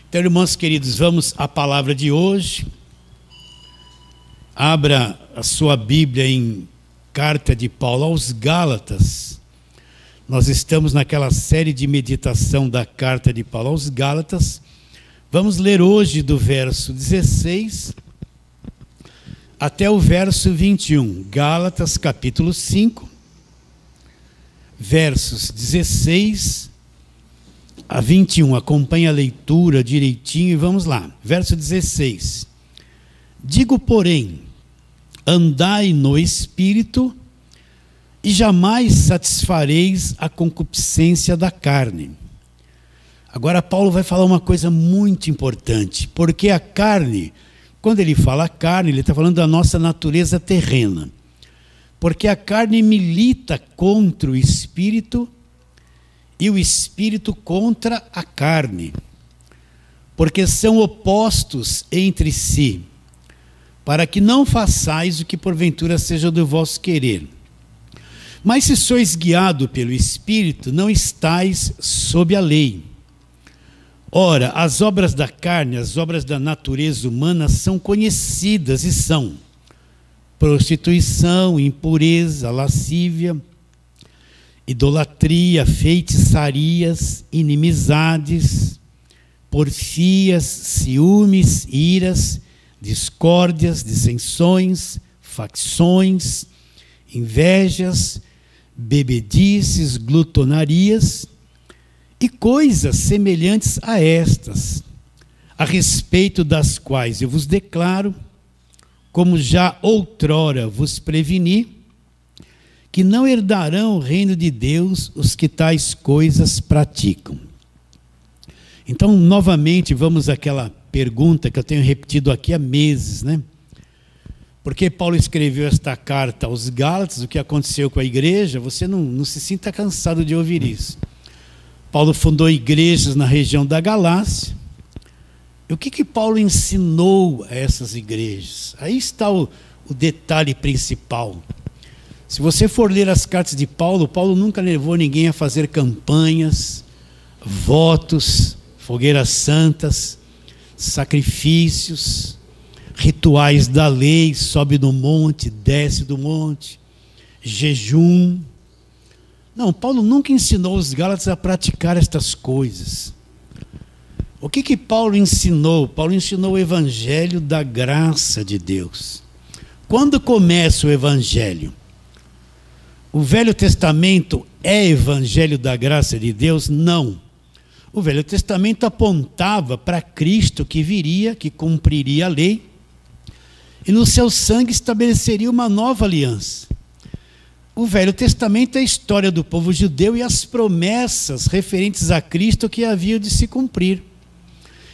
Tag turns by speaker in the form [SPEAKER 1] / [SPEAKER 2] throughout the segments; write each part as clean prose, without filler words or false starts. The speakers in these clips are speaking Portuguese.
[SPEAKER 1] Então, irmãos queridos, vamos à palavra de hoje. Abra a sua Bíblia em Carta de Paulo aos Gálatas. Nós estamos naquela série de meditação da Carta de Paulo aos Gálatas. Vamos ler hoje do verso 16 até o verso 21. Gálatas, capítulo 5, versos 16 a 21. Acompanhe a leitura direitinho e vamos lá. Verso 16. Digo, porém, andai no Espírito e jamais satisfareis a concupiscência da carne. Agora Paulo vai falar uma coisa muito importante, porque a carne, quando ele fala carne, ele está falando da nossa natureza terrena. Porque a carne milita contra o Espírito e o Espírito contra a carne. Porque são opostos entre si, para que não façais o que porventura seja do vosso querer. Mas se sois guiado pelo Espírito, não estais sob a lei. Ora, as obras da carne, as obras da natureza humana são conhecidas e são prostituição, impureza, lascívia, idolatria, feitiçarias, inimizades, porfias, ciúmes, iras, discórdias, dissensões, facções, invejas, bebedices, glutonarias e coisas semelhantes a estas, a respeito das quais eu vos declaro, como já outrora vos preveni, que não herdarão o reino de Deus os que tais coisas praticam. Então, novamente, vamos àquela pergunta que eu tenho repetido aqui há meses, né? Porque Paulo escreveu esta carta aos Gálatas, o que aconteceu com a igreja, você não se sinta cansado de ouvir isso. Paulo fundou igrejas na região da Galácia. E o que Paulo ensinou a essas igrejas? Aí está o detalhe principal. Se você for ler as cartas de Paulo, Paulo nunca levou ninguém a fazer campanhas, votos, fogueiras santas, sacrifícios, rituais da lei, sobe do monte, desce do monte, jejum. Não, Paulo nunca ensinou os Gálatas a praticar estas coisas. O que Paulo ensinou? Paulo ensinou o evangelho da graça de Deus. Quando começa o evangelho? O Velho Testamento é evangelho da graça de Deus? Não. O Velho Testamento apontava para Cristo que viria, que cumpriria a lei, e no seu sangue estabeleceria uma nova aliança. O Velho Testamento é a história do povo judeu e as promessas referentes a Cristo que haviam de se cumprir.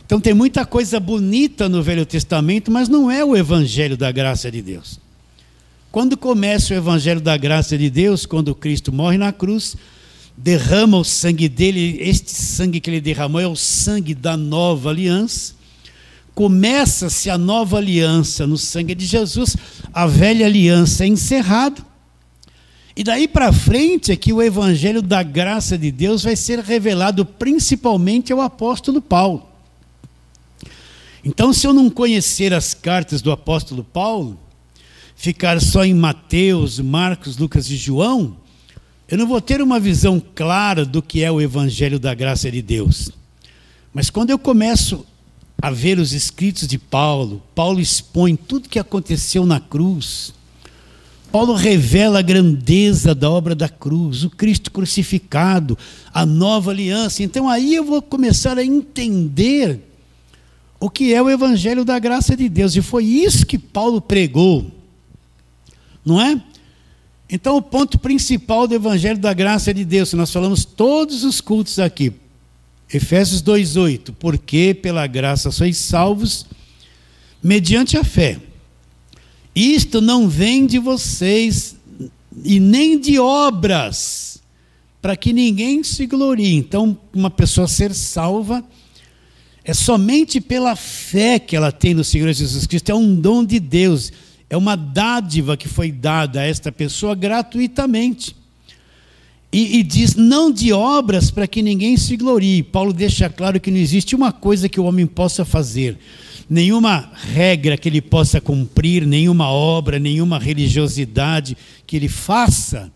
[SPEAKER 1] Então tem muita coisa bonita no Velho Testamento, mas não é o evangelho da graça de Deus. Quando começa o evangelho da graça de Deus, quando Cristo morre na cruz, derrama o sangue dele, este sangue que ele derramou é o sangue da nova aliança. Começa-se a nova aliança no sangue de Jesus, a velha aliança é encerrada. E daí para frente é que o evangelho da graça de Deus vai ser revelado principalmente ao apóstolo Paulo. Então, se eu não conhecer as cartas do apóstolo Paulo, ficar só em Mateus, Marcos, Lucas e João, eu não vou ter uma visão clara do que é o evangelho da graça de Deus. Mas quando eu começo a ver os escritos de Paulo, Paulo expõe tudo o que aconteceu na cruz. Paulo revela a grandeza da obra da cruz, o Cristo crucificado, a nova aliança. Então aí eu vou começar a entender o que é o evangelho da graça de Deus. E foi isso que Paulo pregou, não é? Então o ponto principal do evangelho da graça de Deus, nós falamos todos os cultos aqui, Efésios 2:8, porque pela graça sois salvos, mediante a fé. Isto não vem de vocês, e nem de obras, para que ninguém se glorie. Então, uma pessoa ser salva é somente pela fé que ela tem no Senhor Jesus Cristo, é um dom de Deus, é uma dádiva que foi dada a esta pessoa gratuitamente. E diz, não de obras para que ninguém se glorie. Paulo deixa claro que não existe uma coisa que o homem possa fazer, nenhuma regra que ele possa cumprir, nenhuma obra, nenhuma religiosidade que ele faça,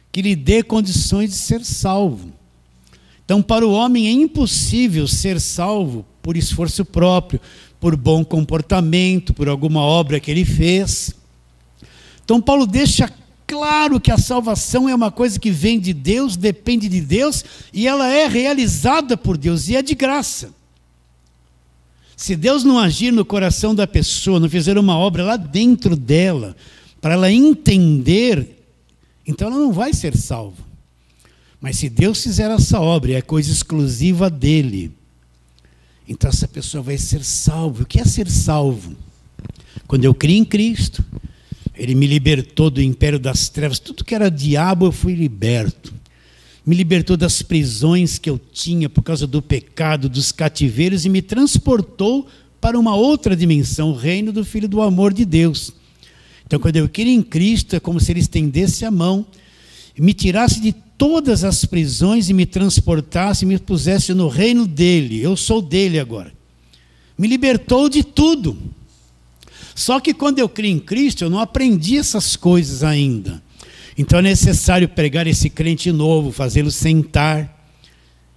[SPEAKER 1] que lhe dê condições de ser salvo. Então, para o homem é impossível ser salvo por esforço próprio, por bom comportamento, por alguma obra que ele fez. Então, Paulo deixa claro que a salvação é uma coisa que vem de Deus, depende de Deus, e ela é realizada por Deus, e é de graça. Se Deus não agir no coração da pessoa, não fizer uma obra lá dentro dela, para ela entender, então ela não vai ser salva. Mas se Deus fizer essa obra, é coisa exclusiva dele, então essa pessoa vai ser salva. O que é ser salvo? Quando eu criei em Cristo, Ele me libertou do império das trevas, tudo que era diabo eu fui liberto. Me libertou das prisões que eu tinha por causa do pecado, dos cativeiros, e me transportou para uma outra dimensão, o reino do Filho do amor de Deus. Então, quando eu criei em Cristo, é como se Ele estendesse a mão, me tirasse de todas as prisões e me transportasse, me pusesse no reino dEle. Eu sou dEle agora. Me libertou de tudo. Só que quando eu criei em Cristo, eu não aprendi essas coisas ainda. Então é necessário pregar esse crente novo, fazê-lo sentar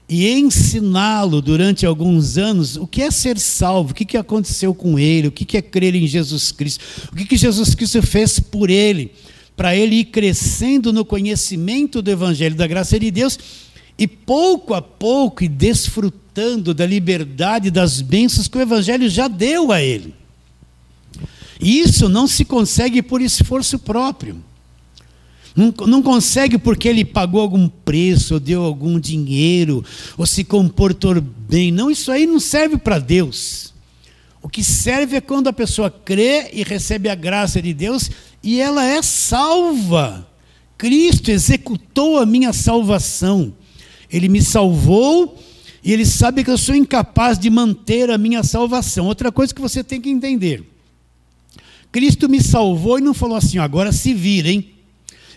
[SPEAKER 1] e ensiná-lo durante alguns anos o que é ser salvo, o que aconteceu com ele, o que é crer em Jesus Cristo, o que Jesus Cristo fez por ele, para ele ir crescendo no conhecimento do Evangelho, da graça de Deus, e pouco a pouco ir desfrutando da liberdade, das bênçãos que o Evangelho já deu a ele. E isso não se consegue por esforço próprio. Não consegue porque ele pagou algum preço, ou deu algum dinheiro, ou se comportou bem. Não, isso aí não serve para Deus. O que serve é quando a pessoa crê e recebe a graça de Deus e ela é salva. Cristo executou a minha salvação. Ele me salvou e Ele sabe que eu sou incapaz de manter a minha salvação. Outra coisa que você tem que entender. Cristo me salvou e não falou assim, agora se vira, hein?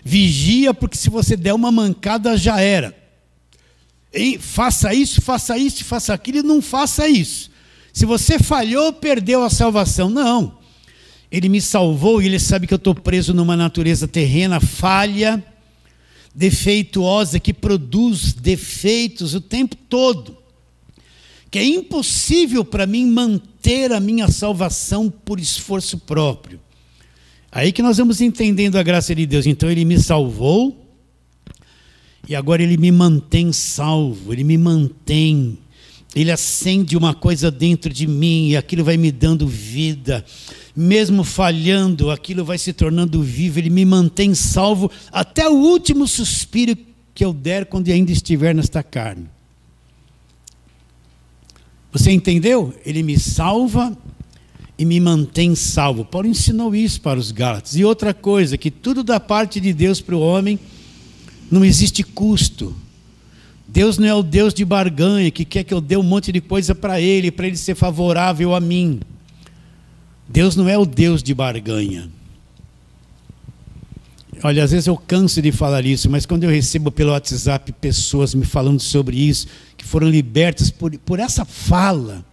[SPEAKER 1] Vigia, porque se você der uma mancada já era. Faça isso, faça aquilo e não faça isso. Se você falhou, perdeu a salvação. Não. Ele me salvou e Ele sabe que eu estou preso numa natureza terrena, falha, defeituosa, que produz defeitos o tempo todo. Que é impossível para mim manter a minha salvação por esforço próprio. Aí que nós vamos entendendo a graça de Deus. Então Ele me salvou e agora Ele me mantém salvo, Ele me mantém. Ele acende uma coisa dentro de mim e aquilo vai me dando vida. Mesmo falhando, aquilo vai se tornando vivo. Ele me mantém salvo até o último suspiro que eu der quando ainda estiver nesta carne. Você entendeu? Ele me salva e me mantém salvo. Paulo ensinou isso para os Gálatas. E outra coisa, que tudo da parte de Deus para o homem não existe custo. Deus não é o Deus de barganha, que quer que eu dê um monte de coisa para Ele ser favorável a mim. Deus não é o Deus de barganha. Olha, às vezes eu canso de falar isso, mas quando eu recebo pelo WhatsApp pessoas me falando sobre isso, que foram libertas por essa fala,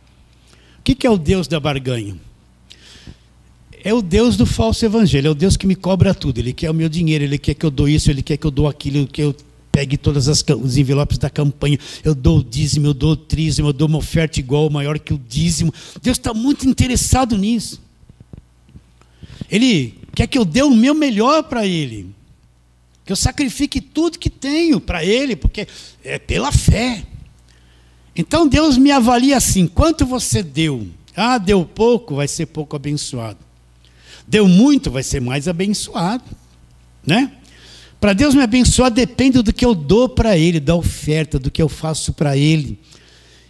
[SPEAKER 1] o que é o Deus da barganha? É o Deus do falso evangelho, é o Deus que me cobra tudo. Ele quer o meu dinheiro, Ele quer que eu dou isso, Ele quer que eu dou aquilo, que eu pegue todos os envelopes da campanha, eu dou o dízimo, eu dou o trízimo, eu dou uma oferta igual, maior que o dízimo. Deus está muito interessado nisso. Ele quer que eu dê o meu melhor para Ele, que eu sacrifique tudo que tenho para Ele, porque é pela fé. Então Deus me avalia assim, quanto você deu? Ah, deu pouco, vai ser pouco abençoado. Deu muito, vai ser mais abençoado, né? Para Deus me abençoar depende do que eu dou para Ele, da oferta, do que eu faço para Ele.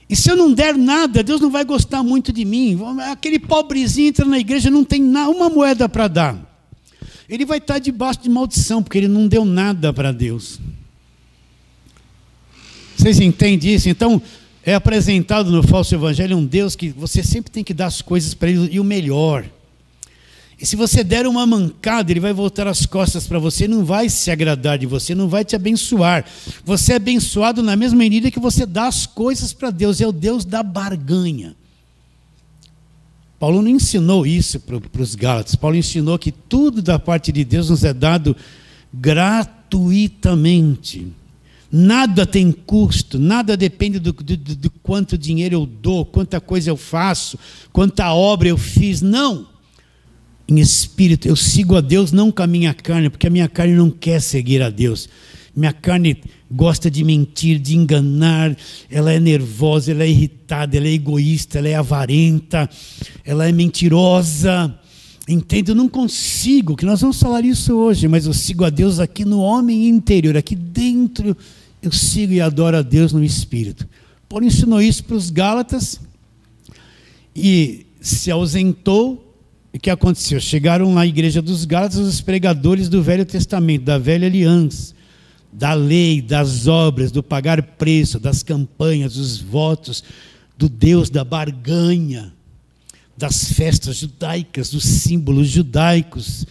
[SPEAKER 1] E se eu não der nada, Deus não vai gostar muito de mim. Aquele pobrezinho entra na igreja, não tem uma moeda para dar. Ele vai estar debaixo de maldição, porque ele não deu nada para Deus. Vocês entendem isso? Então, é apresentado no falso evangelho um Deus que você sempre tem que dar as coisas para Ele e o melhor. E se você der uma mancada, ele vai voltar as costas para você, não vai se agradar de você, não vai te abençoar. Você é abençoado na mesma medida que você dá as coisas para Deus, é o Deus da barganha. Paulo não ensinou isso para os Gálatas. Paulo ensinou que tudo da parte de Deus nos é dado gratuitamente. Nada tem custo, nada depende do quanto dinheiro eu dou, quanta coisa eu faço, quanta obra eu fiz. Não. Em espírito, eu sigo a Deus não com a minha carne, porque a minha carne não quer seguir a Deus. Minha carne gosta de mentir, de enganar, ela é nervosa, ela é irritada, ela é egoísta, ela é avarenta, ela é mentirosa. Entende? Eu não consigo, que nós vamos falar isso hoje, mas eu sigo a Deus aqui no homem interior, aqui dentro eu sigo e adoro a Deus no espírito. Paulo ensinou isso para os Gálatas e se ausentou. E o que aconteceu? Chegaram na igreja dos Gálatas os pregadores do Velho Testamento, da velha aliança, da lei, das obras, do pagar preço, das campanhas, dos votos, do Deus da barganha, das festas judaicas, dos símbolos judaicos.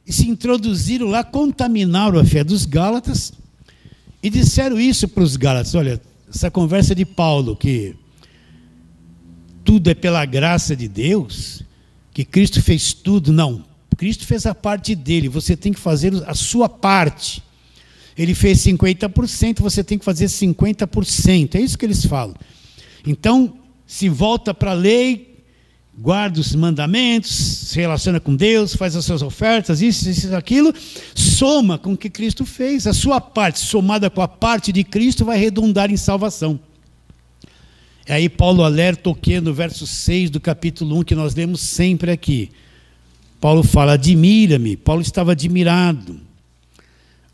[SPEAKER 1] E se introduziram lá, contaminaram a fé dos Gálatas e disseram isso para os Gálatas. Olha, essa conversa de Paulo, que tudo é pela graça de Deus, que Cristo fez tudo, não. Cristo fez a parte dele, você tem que fazer a sua parte. Ele fez 50%, você tem que fazer 50%. É isso que eles falam. Então, se volta para a lei, guarda os mandamentos, se relaciona com Deus, faz as suas ofertas, isso, aquilo, soma com o que Cristo fez. A sua parte, somada com a parte de Cristo, vai redundar em salvação. E aí Paulo alerta o que no verso 6 do capítulo 1, que nós lemos sempre aqui. Paulo fala, admira-me. Paulo estava admirado.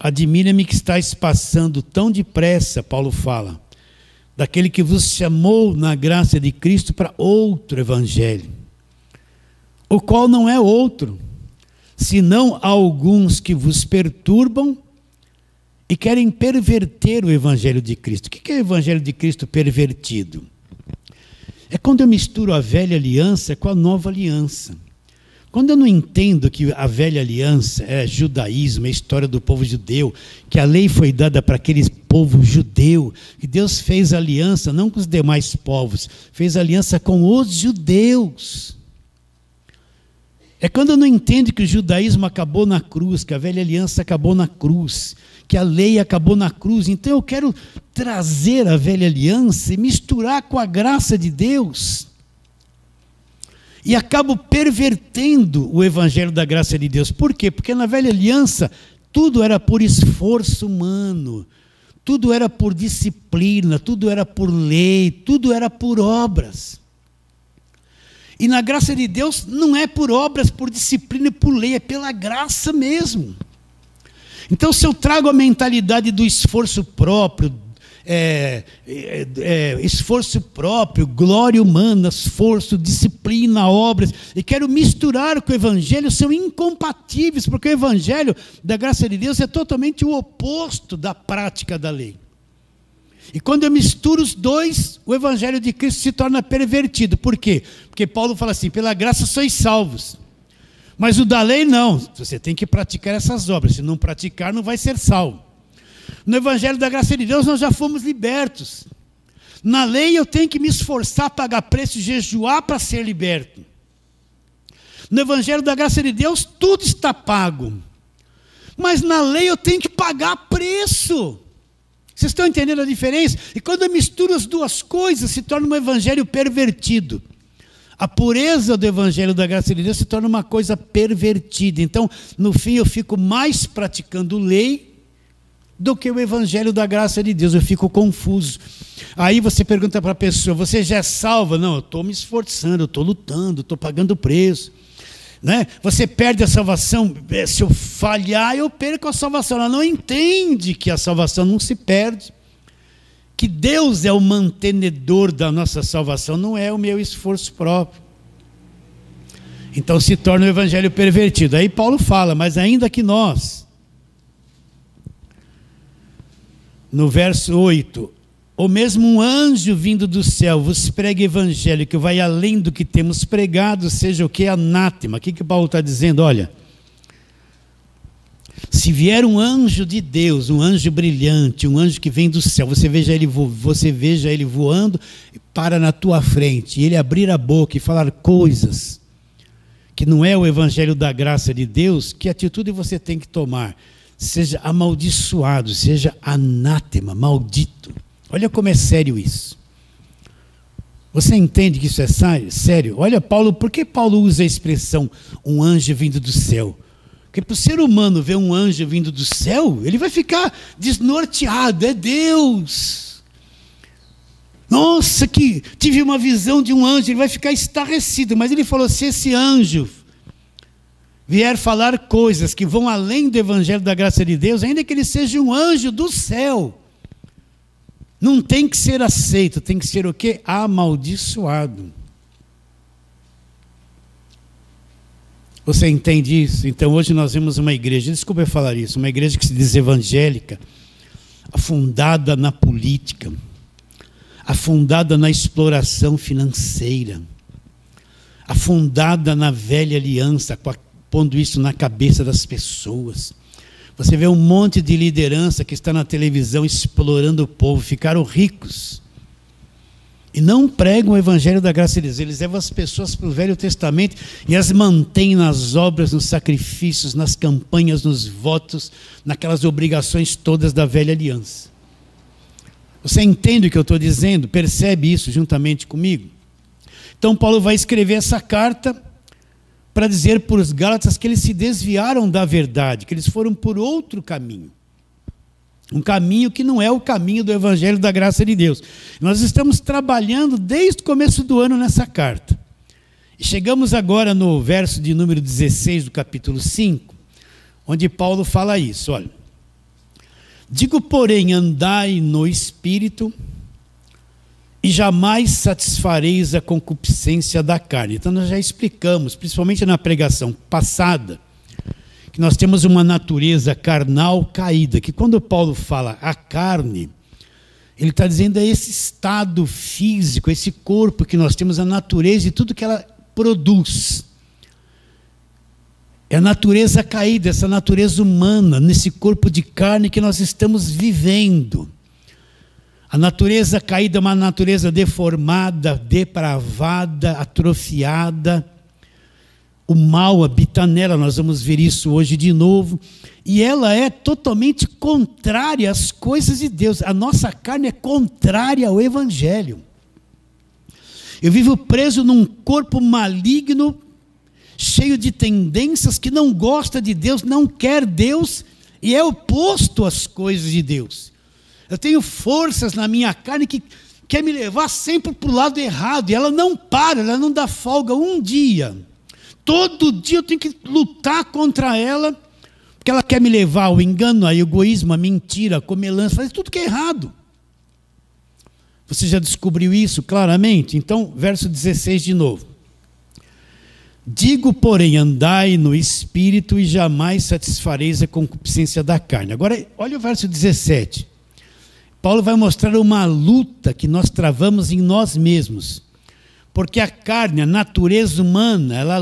[SPEAKER 1] Admira-me que estáis passando tão depressa, Paulo fala, daquele que vos chamou na graça de Cristo para outro evangelho, o qual não é outro, senão alguns que vos perturbam e querem perverter o evangelho de Cristo. O que é o evangelho de Cristo pervertido? É quando eu misturo a velha aliança com a nova aliança. Quando eu não entendo que a velha aliança é judaísmo, é a história do povo judeu, que a lei foi dada para aquele povo judeu, que Deus fez aliança não com os demais povos, fez aliança com os judeus. É quando eu não entendo que o judaísmo acabou na cruz, que a velha aliança acabou na cruz, que a lei acabou na cruz. Então eu quero trazer a velha aliança e misturar com a graça de Deus. E acabo pervertendo o evangelho da graça de Deus. Por quê? Porque na velha aliança tudo era por esforço humano, tudo era por disciplina, tudo era por lei, tudo era por obras. E na graça de Deus não é por obras, por disciplina e por lei, é pela graça mesmo. Então, se eu trago a mentalidade do esforço próprio, glória humana, esforço, disciplina, obras, e quero misturar com o evangelho, são incompatíveis, porque o evangelho da graça de Deus é totalmente o oposto da prática da lei. E quando eu misturo os dois, o evangelho de Cristo se torna pervertido. Por quê? Porque Paulo fala assim, pela graça sois salvos. Mas o da lei não, você tem que praticar essas obras, se não praticar não vai ser salvo. No evangelho da graça de Deus nós já fomos libertos. Na lei eu tenho que me esforçar, pagar preço, jejuar para ser liberto. No evangelho da graça de Deus tudo está pago. Mas na lei eu tenho que pagar preço. Vocês estão entendendo a diferença? E quando eu misturo as duas coisas, se torna um evangelho pervertido. A pureza do evangelho da graça de Deus se torna uma coisa pervertida. Então, no fim, eu fico mais praticando lei do que o evangelho da graça de Deus. Eu fico confuso. Aí você pergunta para a pessoa, você já é salva? Não, eu estou me esforçando, eu estou lutando, estou pagando preço. Né? Você perde a salvação, se eu falhar, eu perco a salvação. Ela não entende que a salvação não se perde, que Deus é o mantenedor da nossa salvação, não é o meu esforço próprio. Então se torna o evangelho pervertido. Aí Paulo fala, mas ainda que nós, no verso 8, ou mesmo um anjo vindo do céu vos prega evangelho que vai além do que temos pregado, seja o que? Anátema. O que Paulo está dizendo? Olha, se vier um anjo de Deus, um anjo brilhante, um anjo que vem do céu, você veja ele voando, para na tua frente, e ele abrir a boca e falar coisas que não é o evangelho da graça de Deus, que atitude você tem que tomar? Seja amaldiçoado, seja anátema, maldito. Olha como é sério isso. Você entende que isso é sério? Olha, Paulo, por que Paulo usa a expressão um anjo vindo do céu? Porque para o ser humano ver um anjo vindo do céu, ele vai ficar desnorteado, é Deus. Nossa, que tive uma visão de um anjo, ele vai ficar estarrecido. Mas ele falou, se esse anjo vier falar coisas que vão além do evangelho da graça de Deus, ainda que ele seja um anjo do céu, não tem que ser aceito, tem que ser o quê? Amaldiçoado. Você entende isso? Então hoje nós vemos uma igreja, desculpa eu falar isso, uma igreja que se diz evangélica, afundada na política, afundada na exploração financeira, afundada na velha aliança, pondo isso na cabeça das pessoas. Você vê um monte de liderança que está na televisão explorando o povo, ficaram ricos. E não pregam o evangelho da graça de Deus. Eles levam as pessoas para o Velho Testamento e as mantêm nas obras, nos sacrifícios, nas campanhas, nos votos, naquelas obrigações todas da velha aliança. Você entende o que eu estou dizendo? Percebe isso juntamente comigo? Então Paulo vai escrever essa carta para dizer para os Gálatas que eles se desviaram da verdade, que eles foram por outro caminho. Um caminho que não é o caminho do evangelho da graça de Deus. Nós estamos trabalhando desde o começo do ano nessa carta. E chegamos agora no verso de número 16 do capítulo 5, onde Paulo fala isso, olha. Digo, porém, andai no Espírito e jamais satisfareis a concupiscência da carne. Então nós já explicamos, principalmente na pregação passada, que nós temos uma natureza carnal caída, que quando Paulo fala a carne, ele está dizendo é esse estado físico, esse corpo que nós temos, a natureza e tudo que ela produz. É a natureza caída, essa natureza humana, nesse corpo de carne que nós estamos vivendo. A natureza caída é uma natureza deformada, depravada, atrofiada. O mal habita nela, nós vamos ver isso hoje de novo. E ela é totalmente contrária às coisas de Deus. A nossa carne é contrária ao Evangelho. Eu vivo preso num corpo maligno, cheio de tendências, que não gosta de Deus, não quer Deus e é oposto às coisas de Deus. Eu tenho forças na minha carne que quer me levar sempre para o lado errado, e ela não para, ela não dá folga um dia. Todo dia eu tenho que lutar contra ela, porque ela quer me levar ao engano, ao egoísmo, à mentira, à comelância, fazer tudo que é errado. Você já descobriu isso claramente? Então, verso 16 de novo. Digo, porém, andai no Espírito e jamais satisfareis a concupiscência da carne. Agora, olha o verso 17. Paulo vai mostrar uma luta que nós travamos em nós mesmos. Porque a carne, a natureza humana, ela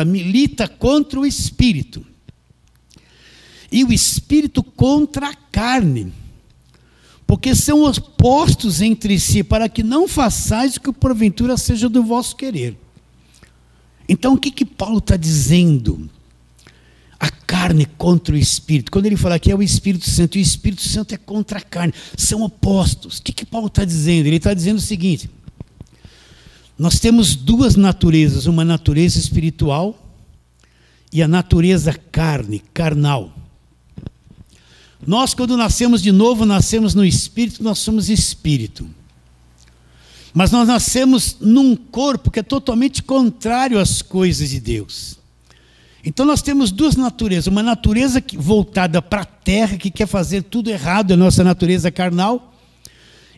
[SPEAKER 1] milita contra o Espírito. E o Espírito contra a carne. Porque são opostos entre si, para que não façais o que porventura seja do vosso querer. Então, o que Paulo está dizendo? A carne contra o Espírito. Quando ele fala que é o Espírito Santo, e o Espírito Santo é contra a carne. São opostos. O que Paulo está dizendo? Ele está dizendo o seguinte. Nós temos duas naturezas. Uma natureza espiritual e a natureza carnal. Nós, quando nascemos de novo, nascemos no Espírito, nós somos Espírito. Mas nós nascemos num corpo que é totalmente contrário às coisas de Deus. Então nós temos duas naturezas. Uma natureza voltada para a terra, que quer fazer tudo errado, é a nossa natureza carnal.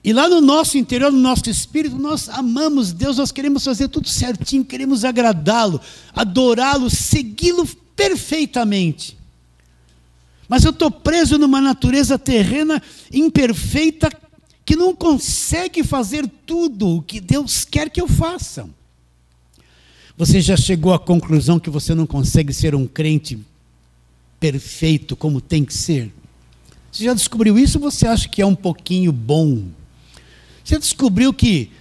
[SPEAKER 1] E lá no nosso interior, no nosso espírito, nós amamos Deus, nós queremos fazer tudo certinho, queremos agradá-lo, adorá-lo, segui-lo perfeitamente. Mas eu estou preso numa natureza terrena imperfeita, que não consegue fazer tudo o que Deus quer que eu faça. Você já chegou à conclusão que você não consegue ser um crente perfeito como tem que ser? Você já descobriu isso ou você acha que é um pouquinho bom? Você descobriu que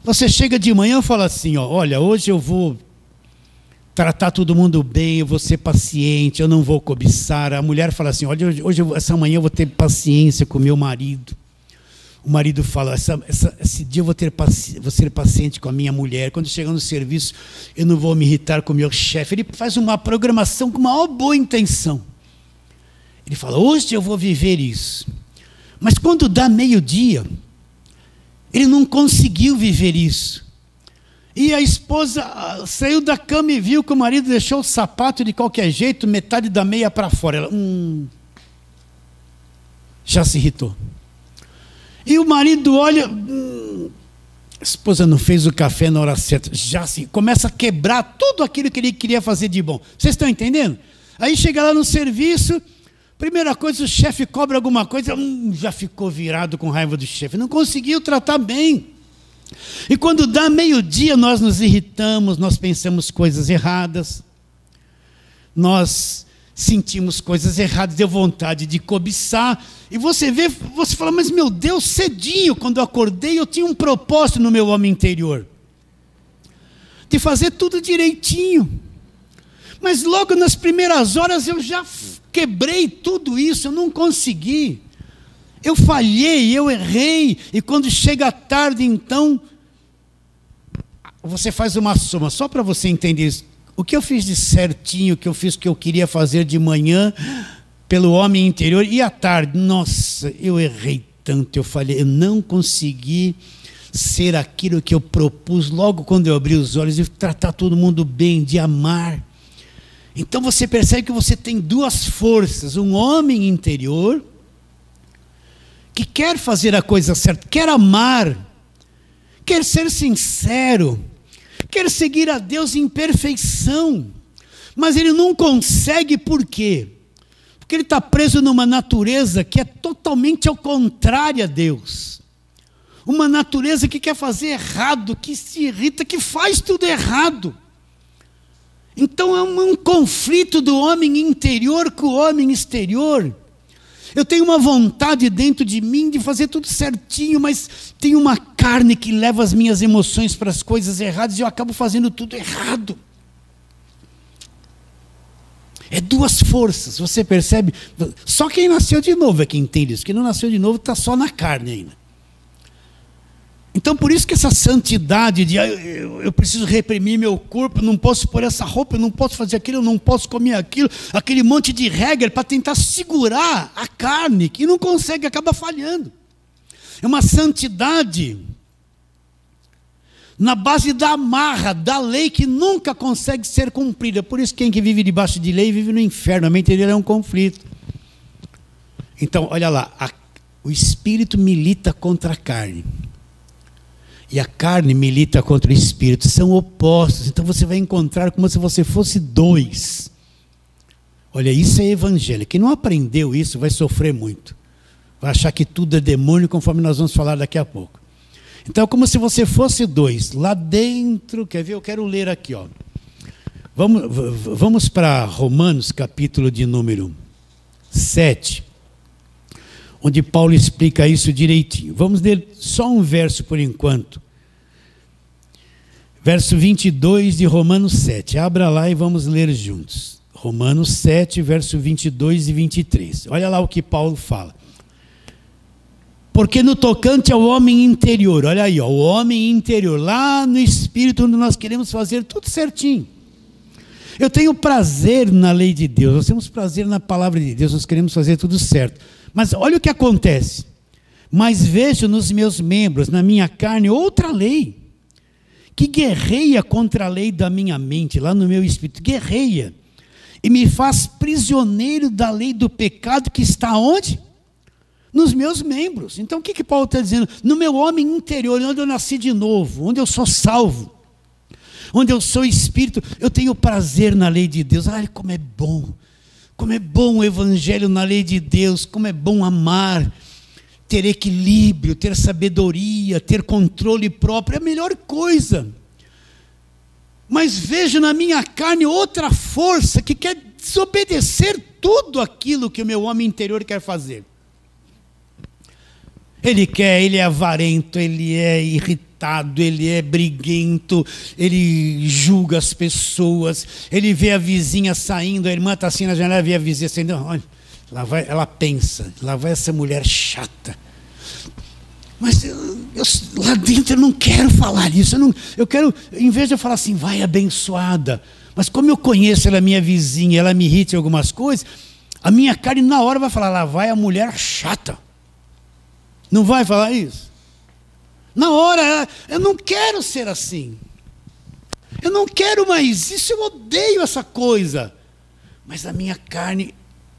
[SPEAKER 1] você chega de manhã e fala assim, ó, olha, hoje eu vou tratar todo mundo bem, eu vou ser paciente, eu não vou cobiçar. A mulher fala assim, olha, essa manhã eu vou ter paciência com meu marido. O marido fala, esse dia eu vou ser paciente com a minha mulher. Quando chegar no serviço, eu não vou me irritar com o meu chefe. Ele faz uma programação com uma boa intenção. Ele fala, hoje eu vou viver isso. Mas quando dá meio-dia, ele não conseguiu viver isso. E a esposa saiu da cama e viu que o marido deixou o sapato de qualquer jeito, metade da meia para fora. Ela, já se irritou. E o marido olha, a esposa não fez o café na hora certa, já se começa a quebrar tudo aquilo que ele queria fazer de bom. Vocês estão entendendo? Aí chega lá no serviço, primeira coisa, o chefe cobra alguma coisa, já ficou virado com raiva do chefe, não conseguiu tratar bem. E quando dá meio-dia, nós nos irritamos, nós pensamos coisas erradas, nós sentimos coisas erradas, deu vontade de cobiçar, e você vê, você fala, mas meu Deus, cedinho, quando eu acordei, eu tinha um propósito no meu homem interior, de fazer tudo direitinho, mas logo nas primeiras horas eu já quebrei tudo isso, eu não consegui, eu falhei, eu errei, e quando chega a tarde, então, você faz uma soma, só para você entender isso. O que eu fiz de certinho, o que eu fiz que eu queria fazer de manhã, pelo homem interior, e à tarde, nossa, eu errei tanto, eu falhei, eu não consegui ser aquilo que eu propus logo quando eu abri os olhos, de tratar todo mundo bem, de amar. Então você percebe que você tem duas forças, um homem interior, que quer fazer a coisa certa, quer amar, quer ser sincero, quer seguir a Deus em perfeição, mas ele não consegue, por quê? Porque ele está preso numa natureza que é totalmente ao contrário a Deus, uma natureza que quer fazer errado, que se irrita, que faz tudo errado. Então é um conflito do homem interior com o homem exterior. Eu tenho uma vontade dentro de mim de fazer tudo certinho, mas tem uma carne que leva as minhas emoções para as coisas erradas e eu acabo fazendo tudo errado. É duas forças, você percebe? Só quem nasceu de novo é quem entende isso. Quem não nasceu de novo está só na carne ainda. Então por isso que essa santidade de eu preciso reprimir meu corpo, não posso pôr essa roupa, eu não posso fazer aquilo, eu não posso comer aquilo, aquele monte de regra para tentar segurar a carne, que não consegue, acaba falhando. É uma santidade na base da amarra, da lei que nunca consegue ser cumprida. Por isso quem que vive debaixo de lei vive no inferno, a mente dele é um conflito. Então olha lá, o espírito milita contra a carne. E a carne milita contra o espírito, são opostos. Então você vai encontrar como se você fosse dois. Olha, isso é evangelho. Quem não aprendeu isso vai sofrer muito. Vai achar que tudo é demônio, conforme nós vamos falar daqui a pouco. Então é como se você fosse dois. Lá dentro, quer ver? Eu quero ler aqui, ó. Vamos para Romanos, capítulo de número 7. Onde Paulo explica isso direitinho. Vamos ler só um verso por enquanto. Verso 22 de Romanos 7. Abra lá e vamos ler juntos. Romanos 7, verso 22 e 23. Olha lá o que Paulo fala. Porque no tocante ao homem interior, olha aí, ó, o homem interior, lá no espírito onde nós queremos fazer tudo certinho. Eu tenho prazer na lei de Deus, nós temos prazer na palavra de Deus, nós queremos fazer tudo certo. Mas olha o que acontece. Mas vejo nos meus membros, na minha carne, outra lei, que guerreia contra a lei da minha mente, lá no meu espírito, guerreia, e me faz prisioneiro da lei do pecado que está onde? Nos meus membros. Então o que Paulo está dizendo? No meu homem interior, onde eu nasci de novo, onde eu sou salvo, onde eu sou espírito, eu tenho prazer na lei de Deus. Ai, como é bom o evangelho na lei de Deus, como é bom amar, ter equilíbrio, ter sabedoria, ter controle próprio, é a melhor coisa. Mas vejo na minha carne outra força que quer desobedecer tudo aquilo que o meu homem interior quer fazer. Ele é avarento, ele é irritado, ele é briguento, ele julga as pessoas, ele vê a vizinha saindo, a irmã está assim na janela, vê a vizinha saindo, olha, ela pensa, lá vai essa mulher chata. Mas lá dentro eu não quero falar isso, eu quero, em vez de eu falar assim, vai abençoada, mas como eu conheço ela, minha vizinha, ela me irrita em algumas coisas, a minha carne na hora vai falar, lá vai a mulher chata. Não vai falar isso? Na hora, eu não quero ser assim. Eu não quero mais isso, eu odeio essa coisa. Mas a minha carne,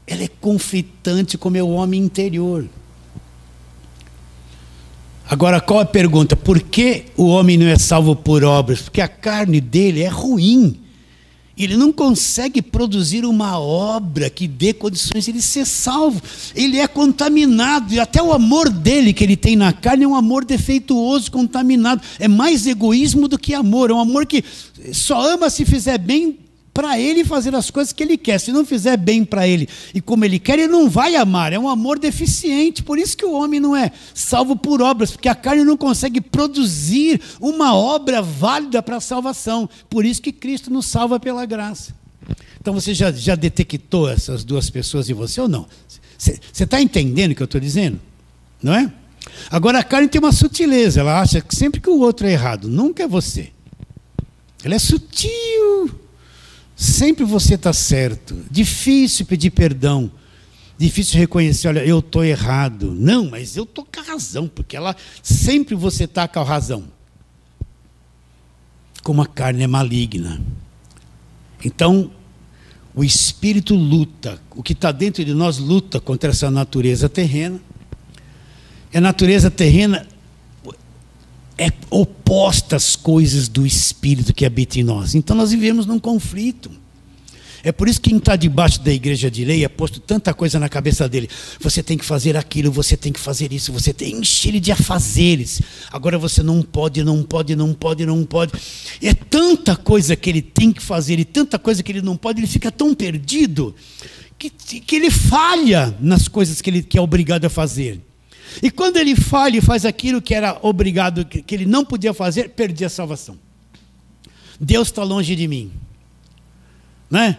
[SPEAKER 1] ela é conflitante com o meu homem interior. Agora, qual a pergunta? Por que o homem não é salvo por obras? Porque a carne dele é ruim. Ele não consegue produzir uma obra que dê condições de ele ser salvo. Ele é contaminado. E até o amor dele que ele tem na carne é um amor defeituoso, contaminado. É mais egoísmo do que amor. É um amor que só ama se fizer bem para ele fazer as coisas que ele quer. Se não fizer bem para ele e como ele quer, ele não vai amar. É um amor deficiente. Por isso que o homem não é salvo por obras, porque a carne não consegue produzir uma obra válida para a salvação. Por isso que Cristo nos salva pela graça. Então você já detectou essas duas pessoas em você ou não? Você está entendendo o que eu estou dizendo? Não é? Agora a carne tem uma sutileza. Ela acha que sempre que o outro é errado, nunca é você. Ela é sutil. Sempre você está certo. Difícil pedir perdão. Difícil reconhecer, olha, eu estou errado. Não, mas eu estou com a razão, porque sempre você está com a razão. Como a carne é maligna. Então, o Espírito luta. O que está dentro de nós luta contra essa natureza terrena. E a natureza terrena é oposta às coisas do Espírito que habita em nós. Então nós vivemos num conflito. É por isso que quem está debaixo da igreja de lei é posto tanta coisa na cabeça dele. Você tem que fazer aquilo, você tem que fazer isso, você tem que encher ele de afazeres. Agora você não pode, não pode, não pode, não pode. É tanta coisa que ele tem que fazer e tanta coisa que ele não pode, ele fica tão perdido que ele falha nas coisas que ele é obrigado a fazer. E quando ele falha e faz aquilo que era obrigado, que ele não podia fazer, perdia a salvação. Deus está longe de mim. Né?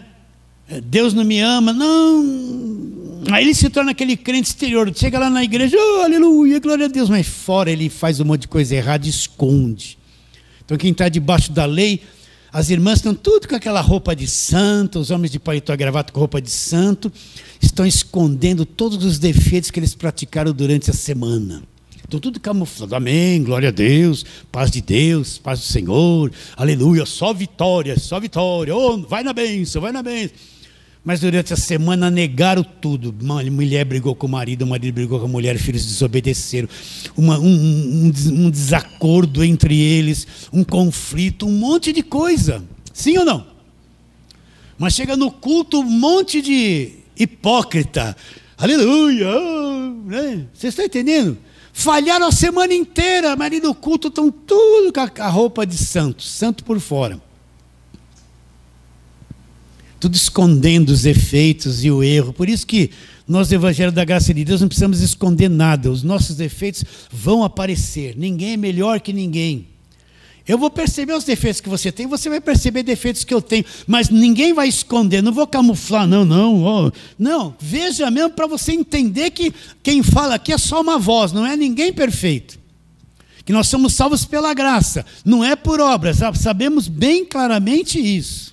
[SPEAKER 1] Deus não me ama, não. Aí ele se torna aquele crente exterior. Chega lá na igreja, oh, aleluia, glória a Deus. Mas fora ele faz um monte de coisa errada e esconde. Então quem está debaixo da lei, as irmãs estão tudo com aquela roupa de santo, os homens de paletó e gravata com roupa de santo, estão escondendo todos os defeitos que eles praticaram durante a semana. Estão tudo camuflado. Amém, glória a Deus, paz de Deus, paz do Senhor, aleluia, só vitória, oh, vai na bênção, vai na bênção. Mas durante a semana negaram tudo. Mulher brigou com o marido brigou com a mulher, filhos desobedeceram. Um desacordo entre eles, um conflito, um monte de coisa. Sim ou não? Mas chega no culto um monte de hipócrita. Aleluia! Né? Vocês estão entendendo? Falharam a semana inteira, mas ali no culto estão tudo com a roupa de santo, santo por fora. Tudo escondendo os efeitos e o erro. Por isso que nós, Evangelho da Graça de Deus, não precisamos esconder nada. Os nossos defeitos vão aparecer. Ninguém é melhor que ninguém. Eu vou perceber os defeitos que você tem, você vai perceber defeitos que eu tenho. Mas ninguém vai esconder, não vou camuflar, não. Não, veja mesmo para você entender que quem fala aqui é só uma voz, não é ninguém perfeito. Que nós somos salvos pela graça, não é por obras. Sabemos bem claramente isso.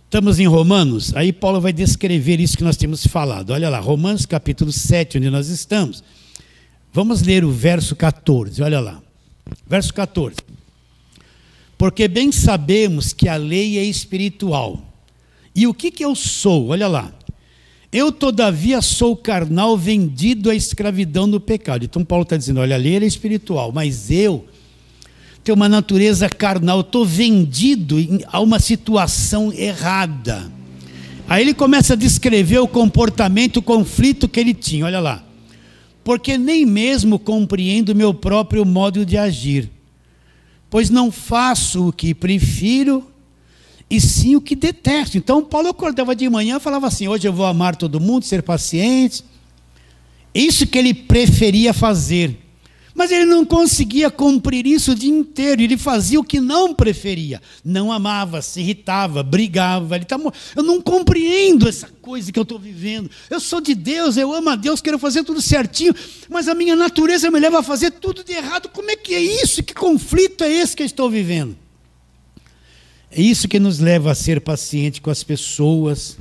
[SPEAKER 1] Estamos em Romanos, aí Paulo vai descrever isso que nós temos falado. Olha lá, Romanos capítulo 7, onde nós estamos. Vamos ler o verso 14, olha lá. Verso 14. Porque bem sabemos que a lei é espiritual. E o que eu sou? Olha lá. Eu, todavia, sou carnal, vendido à escravidão do pecado. Então Paulo está dizendo, olha, a lei é espiritual, mas eu tenho uma natureza carnal, eu estou vendido a uma situação errada. Aí ele começa a descrever o comportamento, o conflito que ele tinha. Olha lá. Porque nem mesmo compreendo meu próprio modo de agir, pois não faço o que prefiro, e sim o que detesto. Então Paulo acordava de manhã e falava assim: hoje eu vou amar todo mundo, ser paciente. Isso que ele preferia fazer. Mas ele não conseguia cumprir isso o dia inteiro. Ele fazia o que não preferia. Não amava, se irritava, brigava. Eu não compreendo essa coisa que eu estou vivendo. Eu sou de Deus, eu amo a Deus, quero fazer tudo certinho, mas a minha natureza me leva a fazer tudo de errado. Como é que é isso? Que conflito é esse que eu estou vivendo? É isso que nos leva a ser paciente com as pessoas.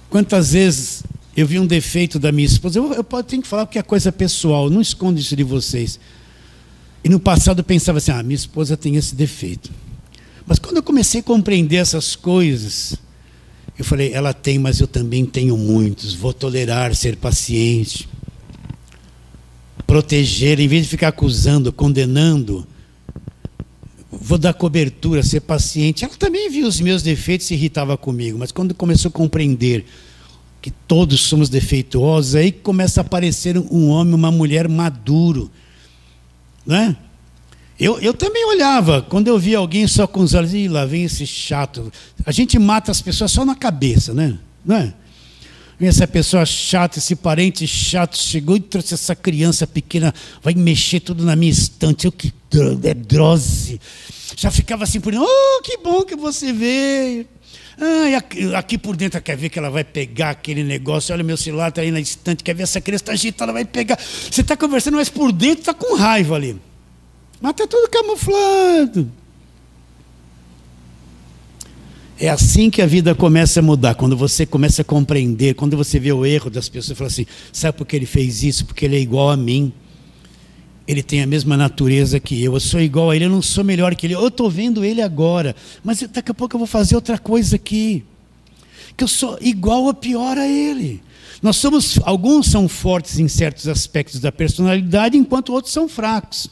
[SPEAKER 1] Quantas vezes eu vi um defeito da minha esposa? Eu tenho que falar porque é coisa pessoal, não escondo isso de vocês. E no passado eu pensava assim: minha esposa tem esse defeito. Mas quando eu comecei a compreender essas coisas, eu falei: ela tem, mas eu também tenho muitos. Vou tolerar, ser paciente, proteger, em vez de ficar acusando, condenando, vou dar cobertura, ser paciente. Ela também viu os meus defeitos e se irritava comigo, mas quando começou a compreender que todos somos defeituosos, aí começa a aparecer um homem, uma mulher maduro, não é? Eu também olhava, quando eu via alguém só com os olhos, lá vem esse chato. A gente mata as pessoas só na cabeça, né? Não é? Vem essa pessoa chata, esse parente chato, chegou e trouxe essa criança pequena, vai mexer tudo na minha estante. Eu que drose. Já ficava assim por dentro: oh, que bom que você veio. E aqui por dentro quer ver que ela vai pegar aquele negócio. Olha, meu celular está aí na estante, quer ver essa criança está agitada, ela vai pegar. Você está conversando, mas por dentro está com raiva ali. Mas está tudo camuflado. É assim que a vida começa a mudar, quando você começa a compreender, quando você vê o erro das pessoas, fala assim: sabe por que ele fez isso? Porque ele é igual a mim. Ele tem a mesma natureza que eu sou igual a ele, eu não sou melhor que ele. Eu estou vendo ele agora, mas daqui a pouco eu vou fazer outra coisa aqui, que eu sou igual ou pior a ele. Alguns são fortes em certos aspectos da personalidade, enquanto outros são fracos.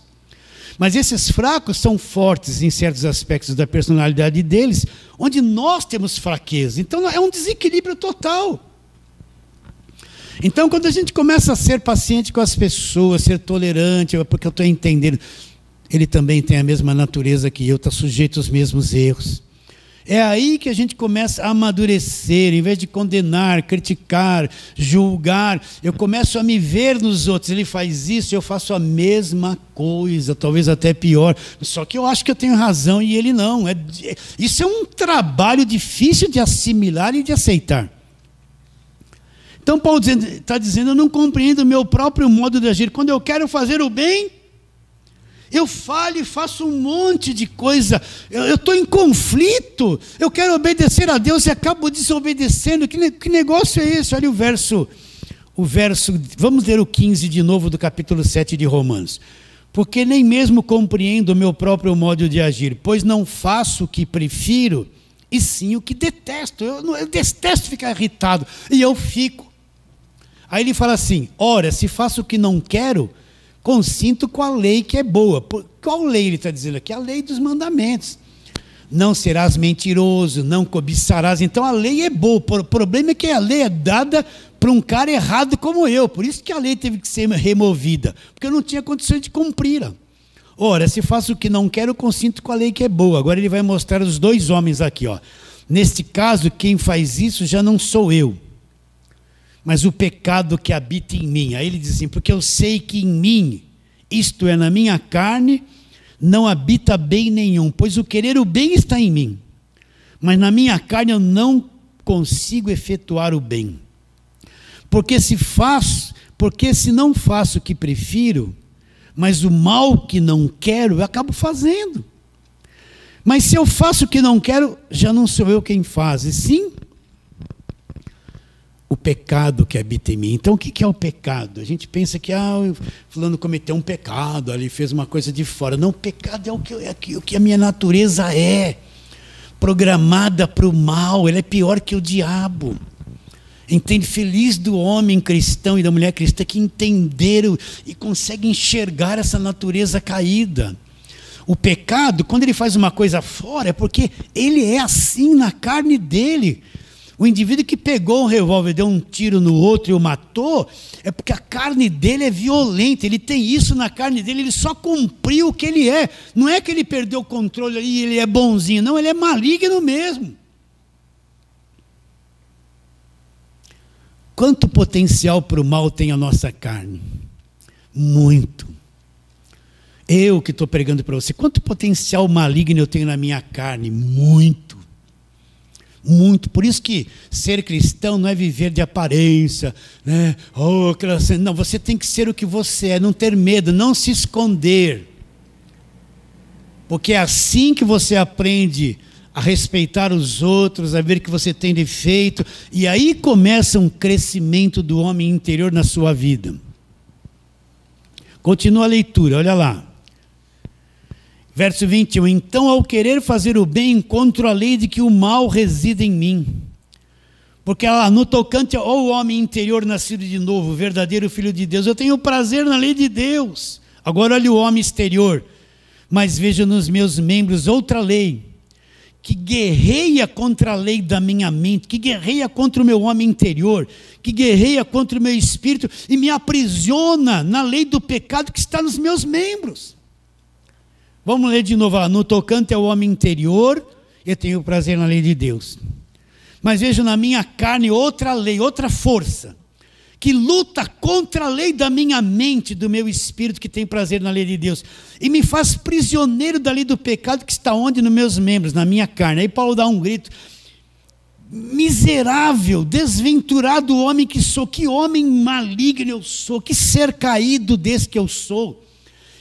[SPEAKER 1] Mas esses fracos são fortes em certos aspectos da personalidade deles, onde nós temos fraqueza. Então é um desequilíbrio total. Então, quando a gente começa a ser paciente com as pessoas, ser tolerante, porque eu estou entendendo, ele também tem a mesma natureza que eu, está sujeito aos mesmos erros. É aí que a gente começa a amadurecer, em vez de condenar, criticar, julgar, eu começo a me ver nos outros. Ele faz isso, eu faço a mesma coisa, talvez até pior, só que eu acho que eu tenho razão e ele não. Isso é um trabalho difícil de assimilar e de aceitar. Então Paulo está dizendo: eu não compreendo o meu próprio modo de agir. Quando eu quero fazer o bem, eu falo e faço um monte de coisa. Eu estou em conflito. Eu quero obedecer a Deus e acabo desobedecendo. Que negócio é esse? Olha o verso. Vamos ler o 15 de novo do capítulo 7 de Romanos. Porque nem mesmo compreendo o meu próprio modo de agir, pois não faço o que prefiro, e sim o que detesto. Eu detesto ficar irritado. E eu fico. Aí ele fala assim: ora, se faço o que não quero, consinto com a lei que é boa. Qual lei ele está dizendo aqui? A lei dos mandamentos. Não serás mentiroso, não cobiçarás. Então a lei é boa. O problema é que a lei é dada para um cara errado como eu. Por isso que a lei teve que ser removida, porque eu não tinha condições de cumpri-la. Ora, se faço o que não quero, consinto com a lei que é boa. Agora ele vai mostrar os dois homens aqui, ó. Neste caso, quem faz isso já não sou eu, mas o pecado que habita em mim. Aí ele diz assim: porque eu sei que em mim, isto é, na minha carne, não habita bem nenhum, pois o querer o bem está em mim, mas na minha carne eu não consigo efetuar o bem. Porque se não faço o que prefiro, mas o mal que não quero, eu acabo fazendo. Mas se eu faço o que não quero, já não sou eu quem faz, e sim o pecado que habita em mim. Então o que é o pecado? A gente pensa que fulano cometeu um pecado, ali fez uma coisa de fora. Não, o pecado é o que a minha natureza é, programada para o mal. Ele é pior que o diabo. Entende? Feliz do homem cristão e da mulher cristã que entenderam e conseguem enxergar essa natureza caída. O pecado, quando ele faz uma coisa fora, é porque ele é assim na carne dele. O indivíduo que pegou um revólver, deu um tiro no outro e o matou, é porque a carne dele é violenta, ele tem isso na carne dele, ele só cumpriu o que ele é. Não é que ele perdeu o controle e ele é bonzinho, não, ele é maligno mesmo. Quanto potencial para o mal tem a nossa carne? Muito. Eu que estou pregando para você, quanto potencial maligno eu tenho na minha carne? Muito. Muito. Por isso que ser cristão não é viver de aparência, né? Não, você tem que ser o que você é, não ter medo, não se esconder. Porque é assim que você aprende a respeitar os outros, a ver que você tem defeito, e aí começa um crescimento do homem interior na sua vida. Continua a leitura, olha lá. Verso 21, então ao querer fazer o bem, encontro a lei de que o mal reside em mim. Porque no tocante ao homem interior nascido de novo, verdadeiro filho de Deus, eu tenho prazer na lei de Deus. Agora olha o homem exterior, mas vejo nos meus membros outra lei, que guerreia contra a lei da minha mente, que guerreia contra o meu homem interior, que guerreia contra o meu espírito e me aprisiona na lei do pecado que está nos meus membros. Vamos ler de novo lá. No tocante ao homem interior, eu tenho prazer na lei de Deus. Mas vejo na minha carne outra lei, outra força, que luta contra a lei da minha mente, do meu espírito, que tem prazer na lei de Deus. E me faz prisioneiro da lei do pecado que está onde? Nos meus membros, na minha carne. Aí Paulo dá um grito. Miserável, desventurado homem que sou, que homem maligno eu sou, que ser caído desse que eu sou.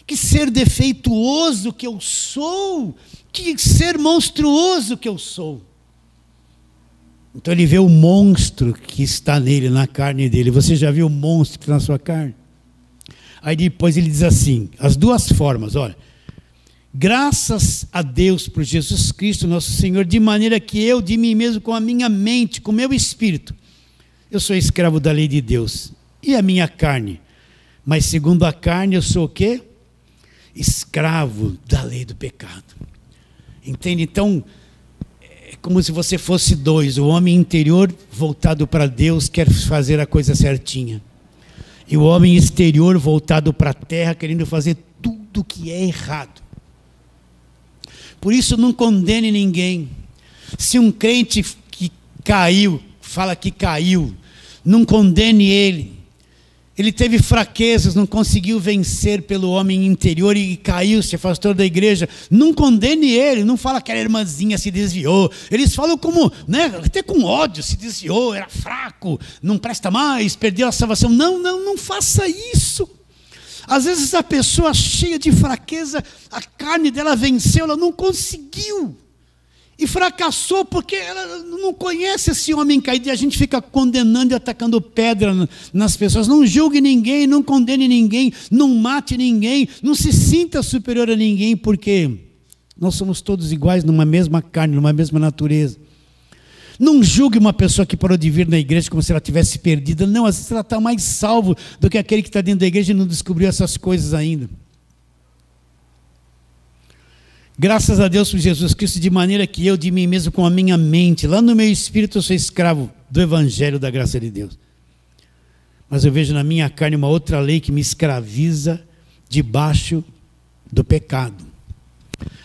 [SPEAKER 1] Que ser defeituoso que eu sou, que ser monstruoso que eu sou. Então ele vê o monstro que está nele, na carne dele. Você já viu o monstro que está na sua carne? Aí depois ele diz assim, as duas formas, olha. Graças a Deus por Jesus Cristo nosso Senhor, de maneira que eu, de mim mesmo, com a minha mente, com o meu espírito, eu sou escravo da lei de Deus. E a minha carne? Mas segundo a carne eu sou o quê? Escravo da lei do pecado. Entende? Então, é como se você fosse dois. O homem interior voltado para Deus quer fazer a coisa certinha. E o homem exterior voltado para a terra querendo fazer tudo que é errado. Por isso não condene ninguém. Se um crente que caiu, fala que caiu, não condene ele. Ele teve fraquezas, não conseguiu vencer pelo homem interior e caiu, se afastou da igreja. Não condene ele, não fala que aquela irmãzinha se desviou. Eles falam como, né, até com ódio, se desviou, era fraco, não presta mais, perdeu a salvação. Não faça isso. Às vezes a pessoa cheia de fraqueza, a carne dela venceu, ela não conseguiu. E fracassou porque ela não conhece esse homem caído e a gente fica condenando e atacando pedra nas pessoas. Não julgue ninguém, não condene ninguém, não mate ninguém, não se sinta superior a ninguém, porque nós somos todos iguais numa mesma carne, numa mesma natureza. Não julgue uma pessoa que parou de vir na igreja como se ela tivesse perdida. Não, às vezes ela está mais salvo do que aquele que está dentro da igreja e não descobriu essas coisas ainda. Graças a Deus por Jesus Cristo, de maneira que eu, de mim mesmo, com a minha mente, lá no meu espírito, eu sou escravo do Evangelho da graça de Deus. Mas eu vejo na minha carne uma outra lei que me escraviza debaixo do pecado.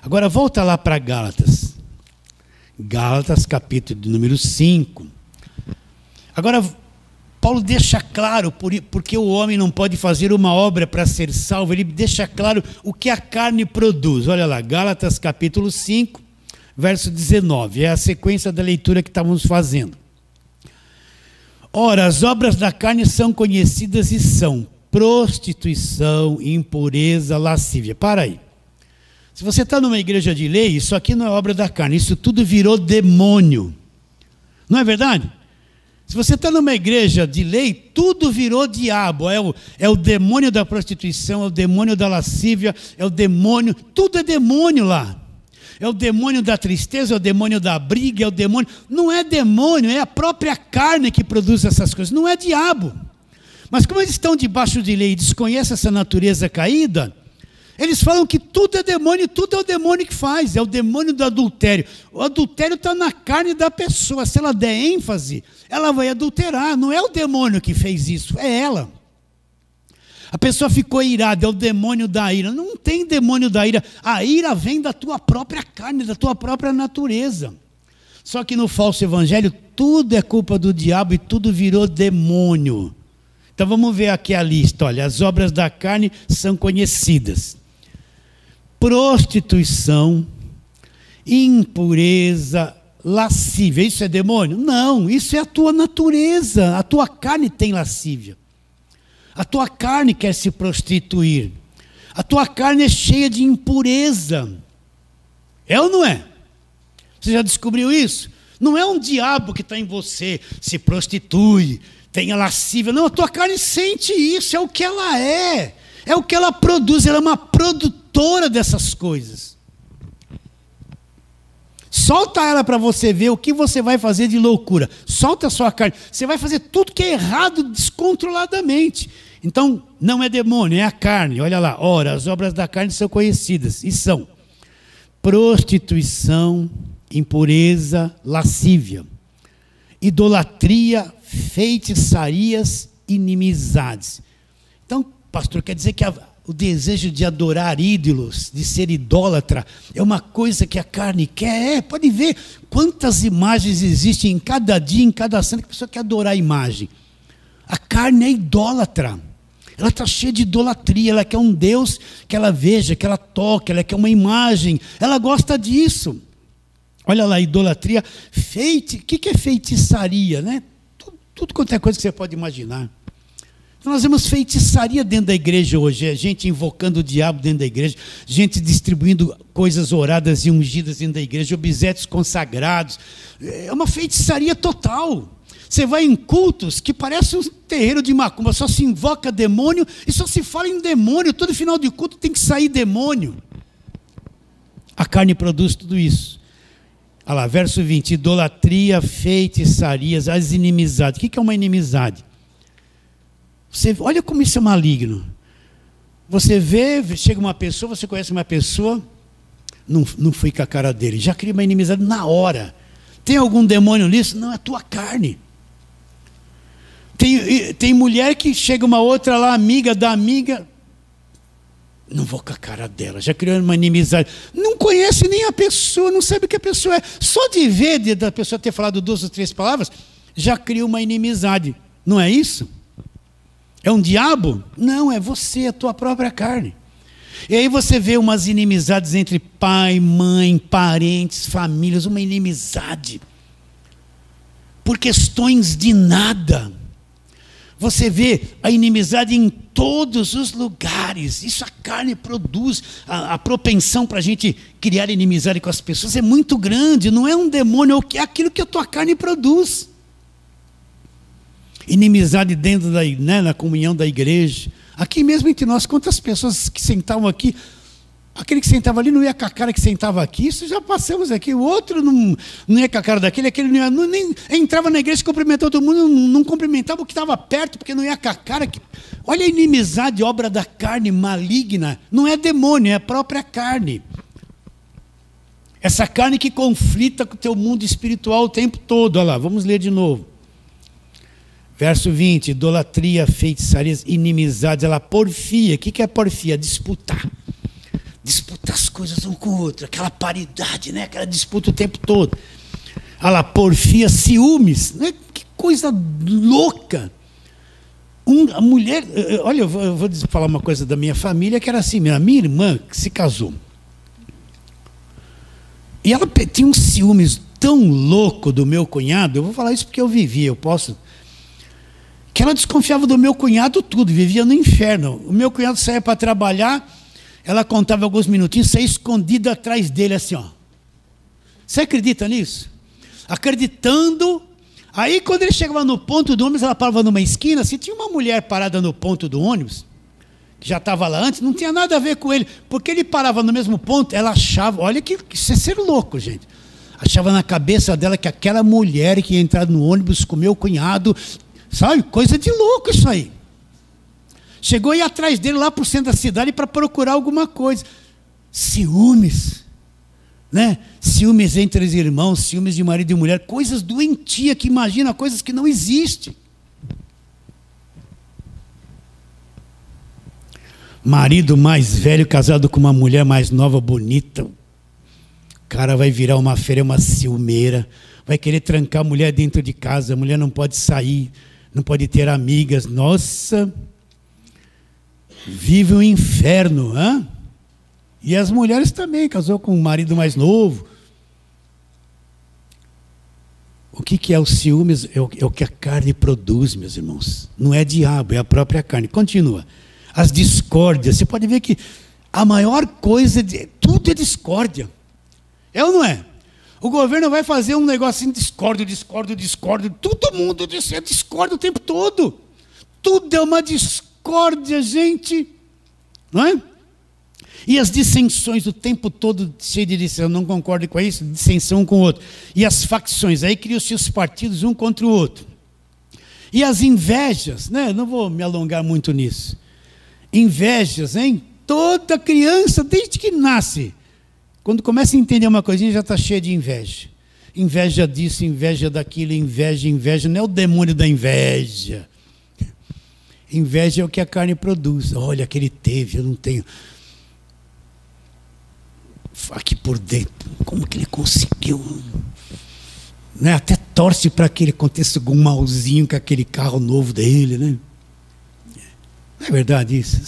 [SPEAKER 1] Agora volta lá para Gálatas. Gálatas, capítulo de número 5. Agora, Paulo deixa claro, porque o homem não pode fazer uma obra para ser salvo, ele deixa claro o que a carne produz. Olha lá, Gálatas capítulo 5, verso 19, é a sequência da leitura que estávamos fazendo. Ora, as obras da carne são conhecidas e são prostituição, impureza, lascívia. Para aí. Se você está numa igreja de lei, isso aqui não é obra da carne, isso tudo virou demônio. Não é verdade? Se você está numa igreja de lei, tudo virou diabo. É o demônio da prostituição, é o demônio da lascívia, é o demônio, tudo é demônio lá. É o demônio da tristeza, é o demônio da briga, é o demônio. Não é demônio, é a própria carne que produz essas coisas, não é diabo. Mas como eles estão debaixo de lei e desconhecem essa natureza caída, Eles falam que tudo é demônio, tudo é o demônio que faz, é o demônio do adultério. O adultério está na carne da pessoa, se ela der ênfase, ela vai adulterar, não é o demônio que fez isso, é ela. A pessoa ficou irada, é o demônio da ira. Não tem demônio da ira, a ira vem da tua própria carne, da tua própria natureza. Só que no falso evangelho, tudo é culpa do diabo e tudo virou demônio. Então vamos ver aqui a lista, olha, as obras da carne são conhecidas. Prostituição, impureza, lascívia, isso é demônio? Não, isso é a tua natureza, a tua carne tem lascívia. A tua carne quer se prostituir. A tua carne é cheia de impureza. É ou não é? Você já descobriu isso? Não é um diabo que está em você, se prostitui, tem a lascívia. Não, a tua carne sente isso, é o que ela é. É o que ela produz, ela é uma produtora dessas coisas. Solta ela para você ver o que você vai fazer de loucura. Solta a sua carne. Você vai fazer tudo que é errado descontroladamente. Então, não é demônio, é a carne. Olha lá, ora, as obras da carne são conhecidas. E são prostituição, impureza, lascívia, idolatria, feitiçarias, inimizades. Então, pastor, quer dizer que o desejo de adorar ídolos, de ser idólatra, é uma coisa que a carne quer? Pode ver quantas imagens existem em cada dia, em cada cena, que a pessoa quer adorar a imagem. A carne é idólatra. Ela está cheia de idolatria, ela quer um Deus que ela veja, que ela toque, ela quer uma imagem, ela gosta disso. Olha lá, idolatria, o que é feitiçaria, né? Tudo quanto é coisa que você pode imaginar. Então nós vemos feitiçaria dentro da igreja hoje, é gente invocando o diabo dentro da igreja, gente distribuindo coisas oradas e ungidas dentro da igreja, objetos consagrados, é uma feitiçaria total. Você vai em cultos que parece um terreiro de macumba, só se invoca demônio e só se fala em demônio, todo final de culto tem que sair demônio. A carne produz tudo isso. Olha lá, verso 20, idolatria, feitiçarias, as inimizades. O que é uma inimizade? Olha como isso é maligno. Você vê, chega uma pessoa, você conhece uma pessoa, não fui com a cara dele, já cria uma inimizade na hora. Tem algum demônio nisso? Não, é a tua carne. Tem mulher que chega uma outra lá, amiga da amiga, não vou com a cara dela, já criou uma inimizade. Não conhece nem a pessoa, não sabe o que a pessoa é. Só de ver da pessoa ter falado 2 ou 3 palavras, já criou uma inimizade. Não é isso? É um diabo? Não, é você, a tua própria carne. E aí você vê umas inimizades entre pai, mãe, parentes, famílias, uma inimizade. Por questões de nada. Você vê a inimizade em todos os lugares. Isso a carne produz. A propensão para a gente criar inimizade com as pessoas é muito grande. Não é um demônio, é aquilo que a tua carne produz. Inimizade dentro na comunhão da igreja. Aqui mesmo entre nós, quantas pessoas que sentavam aqui, aquele que sentava ali não ia com a cara que sentava aqui, isso já passamos aqui, o outro não ia com a cara daquele, aquele nem entrava na igreja, cumprimentava todo mundo, não cumprimentava o que estava perto, porque não ia com a cara. Olha a inimizade, obra da carne maligna, não é demônio, é a própria carne. Essa carne que conflita com o teu mundo espiritual o tempo todo. Olha lá, vamos ler de novo. Verso 20, idolatria, feitiçarias, inimizades, ela porfia. O que é porfia? Disputar. Disputar as coisas um com o outro, aquela paridade, né? Aquela disputa o tempo todo. Olha lá, porfia, ciúmes, né? Que coisa louca. A mulher, olha, eu vou falar uma coisa da minha família, que era assim, a minha irmã que se casou. E ela tinha um ciúmes tão louco do meu cunhado, eu vou falar isso porque eu vivi, eu posso... que ela desconfiava do meu cunhado tudo, vivia no inferno. O meu cunhado saía para trabalhar, ela contava alguns minutinhos, saía escondida atrás dele assim, ó. Você acredita nisso? Acreditando. Aí quando ele chegava no ponto do ônibus, ela parava numa esquina, se tinha uma mulher parada no ponto do ônibus, que já estava lá antes, não tinha nada a ver com ele, porque ele parava no mesmo ponto, ela achava, olha que isso é ser louco, gente. Achava na cabeça dela que aquela mulher que ia entrar no ônibus com meu cunhado, sabe, coisa de louco isso aí. chegou a ir atrás dele lá para o centro da cidade para procurar alguma coisa. Ciúmes, né? Ciúmes entre os irmãos, ciúmes de marido e mulher, coisas doentias que imagina, coisas que não existem. Marido mais velho casado com uma mulher mais nova, bonita, o cara vai virar uma fera, uma ciumeira, vai querer trancar a mulher dentro de casa, a mulher não pode sair, não pode ter amigas. Nossa, vive um inferno, hein? E as mulheres também, casou com um marido mais novo. O que é o ciúmes? É o que a carne produz, meus irmãos. Não é diabo, é a própria carne. Continua. As discórdias, você pode ver que a maior coisa, tudo é discórdia. É ou não é? O governo vai fazer um negócio assim, discórdia, todo mundo discorda o tempo todo. Tudo é uma discórdia, gente. Não é? E as dissensões o tempo todo, cheio de dissensão, não concordo com isso, dissensão um com o outro. E as facções, aí criam-se os partidos um contra o outro. E as invejas, né? Não vou me alongar muito nisso. Invejas, hein? Toda criança, desde que nasce, quando começa a entender uma coisinha, já está cheia de inveja. Inveja disso, inveja daquilo, inveja. Não é o demônio da inveja. Inveja é o que a carne produz. Olha, aquele teve, eu não tenho. Aqui por dentro, como que ele conseguiu? Né? Até torce para que ele aconteça algum malzinho com aquele carro novo dele, né? Não é verdade isso?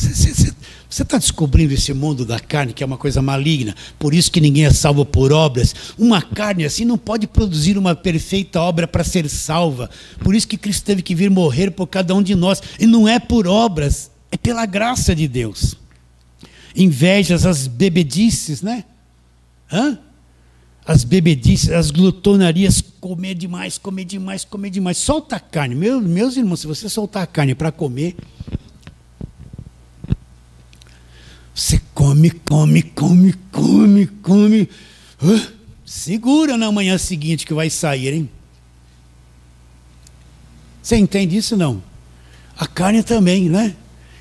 [SPEAKER 1] Você está descobrindo esse mundo da carne, que é uma coisa maligna, por isso que ninguém é salvo por obras. Uma carne assim não pode produzir uma perfeita obra para ser salva. Por isso que Cristo teve que vir morrer por cada um de nós. E não é por obras, é pela graça de Deus. Invejas, as bebedices, né? As bebedices, as glutonarias, comer demais. Solta a carne. Meus irmãos, se você soltar a carne para comer, você come. Segura na manhã seguinte que vai sair, hein? Você entende isso, não? A carne também, né?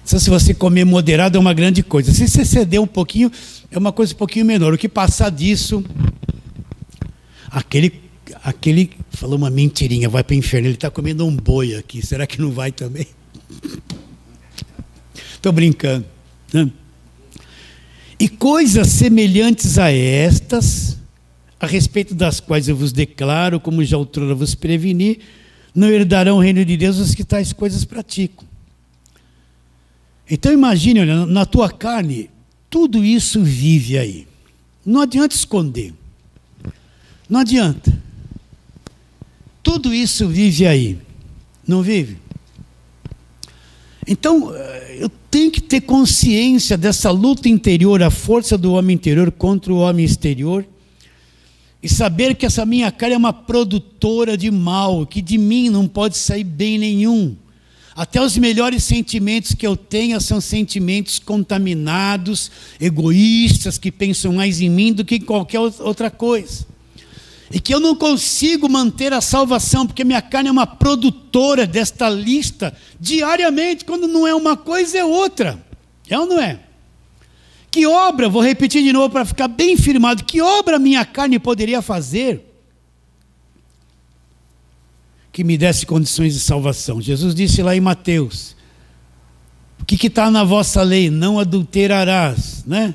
[SPEAKER 1] Então, se você comer moderado é uma grande coisa. Se você ceder um pouquinho, é uma coisa um pouquinho menor. O que passar disso, aquele falou uma mentirinha, vai para o inferno, ele está comendo um boi aqui. Será que não vai também? Estou brincando, né? E coisas semelhantes a estas, a respeito das quais eu vos declaro, como já outrora vos preveni, não herdarão o reino de Deus os que tais coisas praticam. Então imagine, olha, na tua carne, tudo isso vive aí. Não adianta esconder. Não adianta. Tudo isso vive aí. Não vive? Então, eu tenho que ter consciência dessa luta interior, a força do homem interior contra o homem exterior, e saber que essa minha carne é uma produtora de mal, que de mim não pode sair bem nenhum. Até os melhores sentimentos que eu tenho são sentimentos contaminados, egoístas, que pensam mais em mim do que em qualquer outra coisa. E que eu não consigo manter a salvação, porque minha carne é uma produtora desta lista diariamente, quando não é uma coisa, é outra. É ou não é? Que obra, vou repetir de novo para ficar bem firmado, que obra minha carne poderia fazer que me desse condições de salvação? Jesus disse lá em Mateus, o que está na vossa lei? Não adulterarás, né?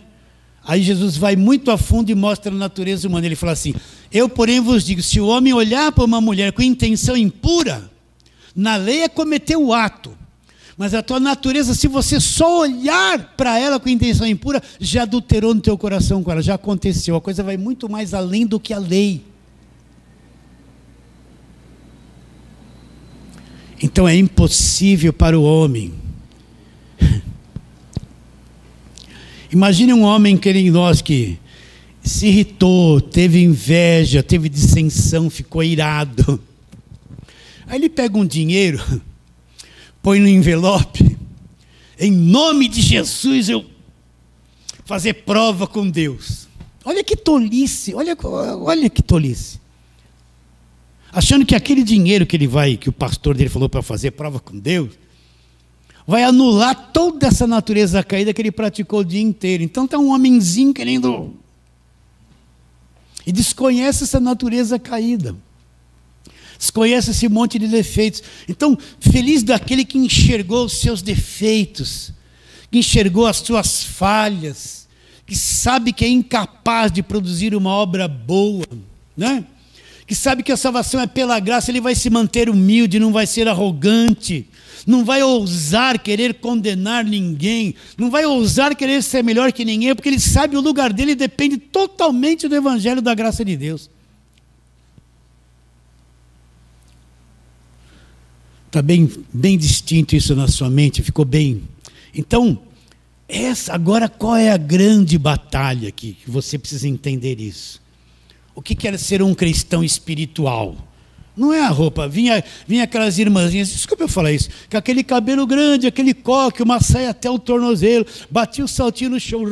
[SPEAKER 1] Aí Jesus vai muito a fundo e mostra a natureza humana. Ele fala assim, eu porém vos digo, se o homem olhar para uma mulher com intenção impura, na lei é cometer o ato, mas a tua natureza, se você só olhar para ela com intenção impura, já adulterou no teu coração com ela, já aconteceu. A coisa vai muito mais além do que a lei. Então é impossível para o homem. Imagine um homem que nós que se irritou, teve inveja, teve dissensão, ficou irado. Aí ele pega um dinheiro, põe no envelope, em nome de Jesus eu fazer prova com Deus. Olha que tolice, olha que tolice. Achando que aquele dinheiro que o pastor dele falou para fazer prova com Deus, vai anular toda essa natureza caída que ele praticou o dia inteiro. Então está um homenzinho querendo... E desconhece essa natureza caída. Desconhece esse monte de defeitos. Então, feliz daquele que enxergou os seus defeitos, que enxergou as suas falhas, que sabe que é incapaz de produzir uma obra boa, né? Que sabe que a salvação é pela graça, ele vai se manter humilde, não vai ser arrogante, não vai ousar querer condenar ninguém, não vai ousar querer ser melhor que ninguém, porque ele sabe que o lugar dele depende totalmente do evangelho da graça de Deus. Está bem distinto isso na sua mente, ficou bem. Então, agora qual é a grande batalha aqui? Que você precisa entender isso. O que quer ser um cristão espiritual? Não é a roupa. Vinha aquelas irmãzinhas, desculpa eu falar isso, com aquele cabelo grande, aquele coque, uma saia até o tornozelo, batia o saltinho no chão,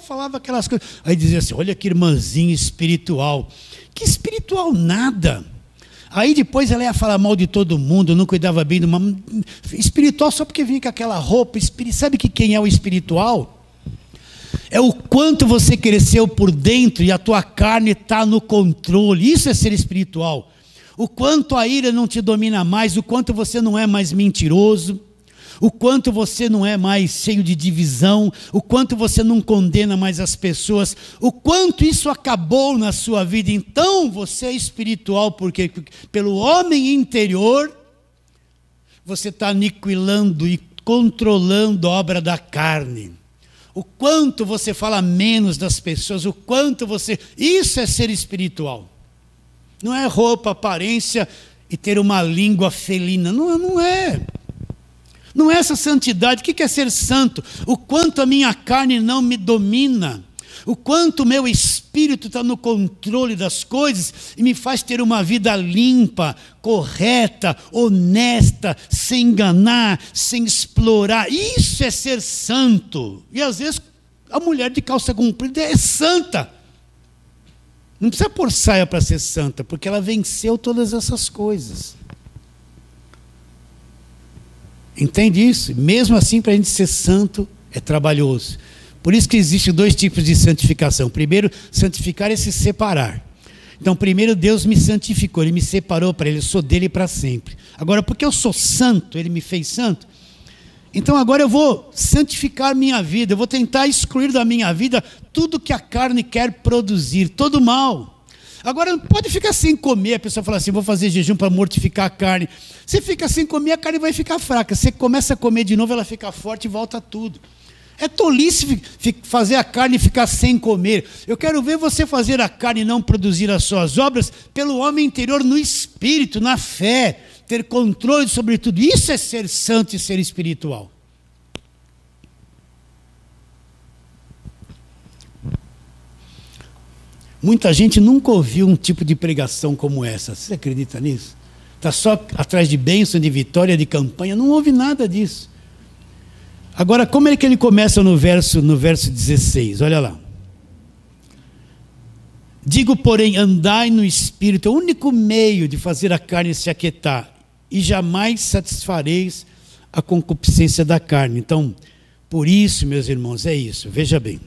[SPEAKER 1] falava aquelas coisas. Aí dizia assim, olha que irmãzinha espiritual. Que espiritual nada. Aí depois ela ia falar mal de todo mundo, não cuidava bem de uma... Espiritual só porque vinha com aquela roupa. Sabe que quem é o espiritual? É o quanto você cresceu por dentro e a tua carne está no controle. Isso é ser espiritual. O quanto a ira não te domina mais, o quanto você não é mais mentiroso, o quanto você não é mais cheio de divisão, o quanto você não condena mais as pessoas, o quanto isso acabou na sua vida. Então você é espiritual, porque pelo homem interior você está aniquilando e controlando a obra da carne. O quanto você fala menos das pessoas, o quanto você... Isso é ser espiritual. Não é roupa, aparência e ter uma língua felina. Não é. Não é essa santidade. O que é ser santo? O quanto a minha carne não me domina. O quanto o meu espírito está no controle das coisas e me faz ter uma vida limpa, correta, honesta, sem enganar, sem explorar. Isso é ser santo. E às vezes a mulher de calça comprida é santa. Não precisa pôr saia para ser santa, porque ela venceu todas essas coisas. Entende isso? Mesmo assim, para a gente ser santo, é trabalhoso. Por isso que existem dois tipos de santificação. Primeiro, santificar é se separar. Então, primeiro Deus me santificou, Ele me separou para Ele, eu sou dele para sempre. Agora, porque eu sou santo, Ele me fez santo, então agora eu vou santificar minha vida, eu vou tentar excluir da minha vida tudo que a carne quer produzir, todo mal. Agora, não pode ficar sem comer. A pessoa fala assim, vou fazer jejum para mortificar a carne. Você fica sem comer, a carne vai ficar fraca. Você começa a comer de novo, ela fica forte e volta tudo. É tolice fazer a carne ficar sem comer. Eu quero ver você fazer a carne não produzir as suas obras pelo homem interior no espírito, na fé, ter controle sobre tudo. Isso é ser santo e ser espiritual. Muita gente nunca ouviu um tipo de pregação como essa. Você acredita nisso? Está só atrás de bênção, de vitória, de campanha. Não ouve nada disso. Agora, como é que ele começa no verso 16? Olha lá. Digo, porém, andai no Espírito, é o único meio de fazer a carne se aquietar, e jamais satisfareis a concupiscência da carne. Então, por isso, meus irmãos, é isso. Veja bem.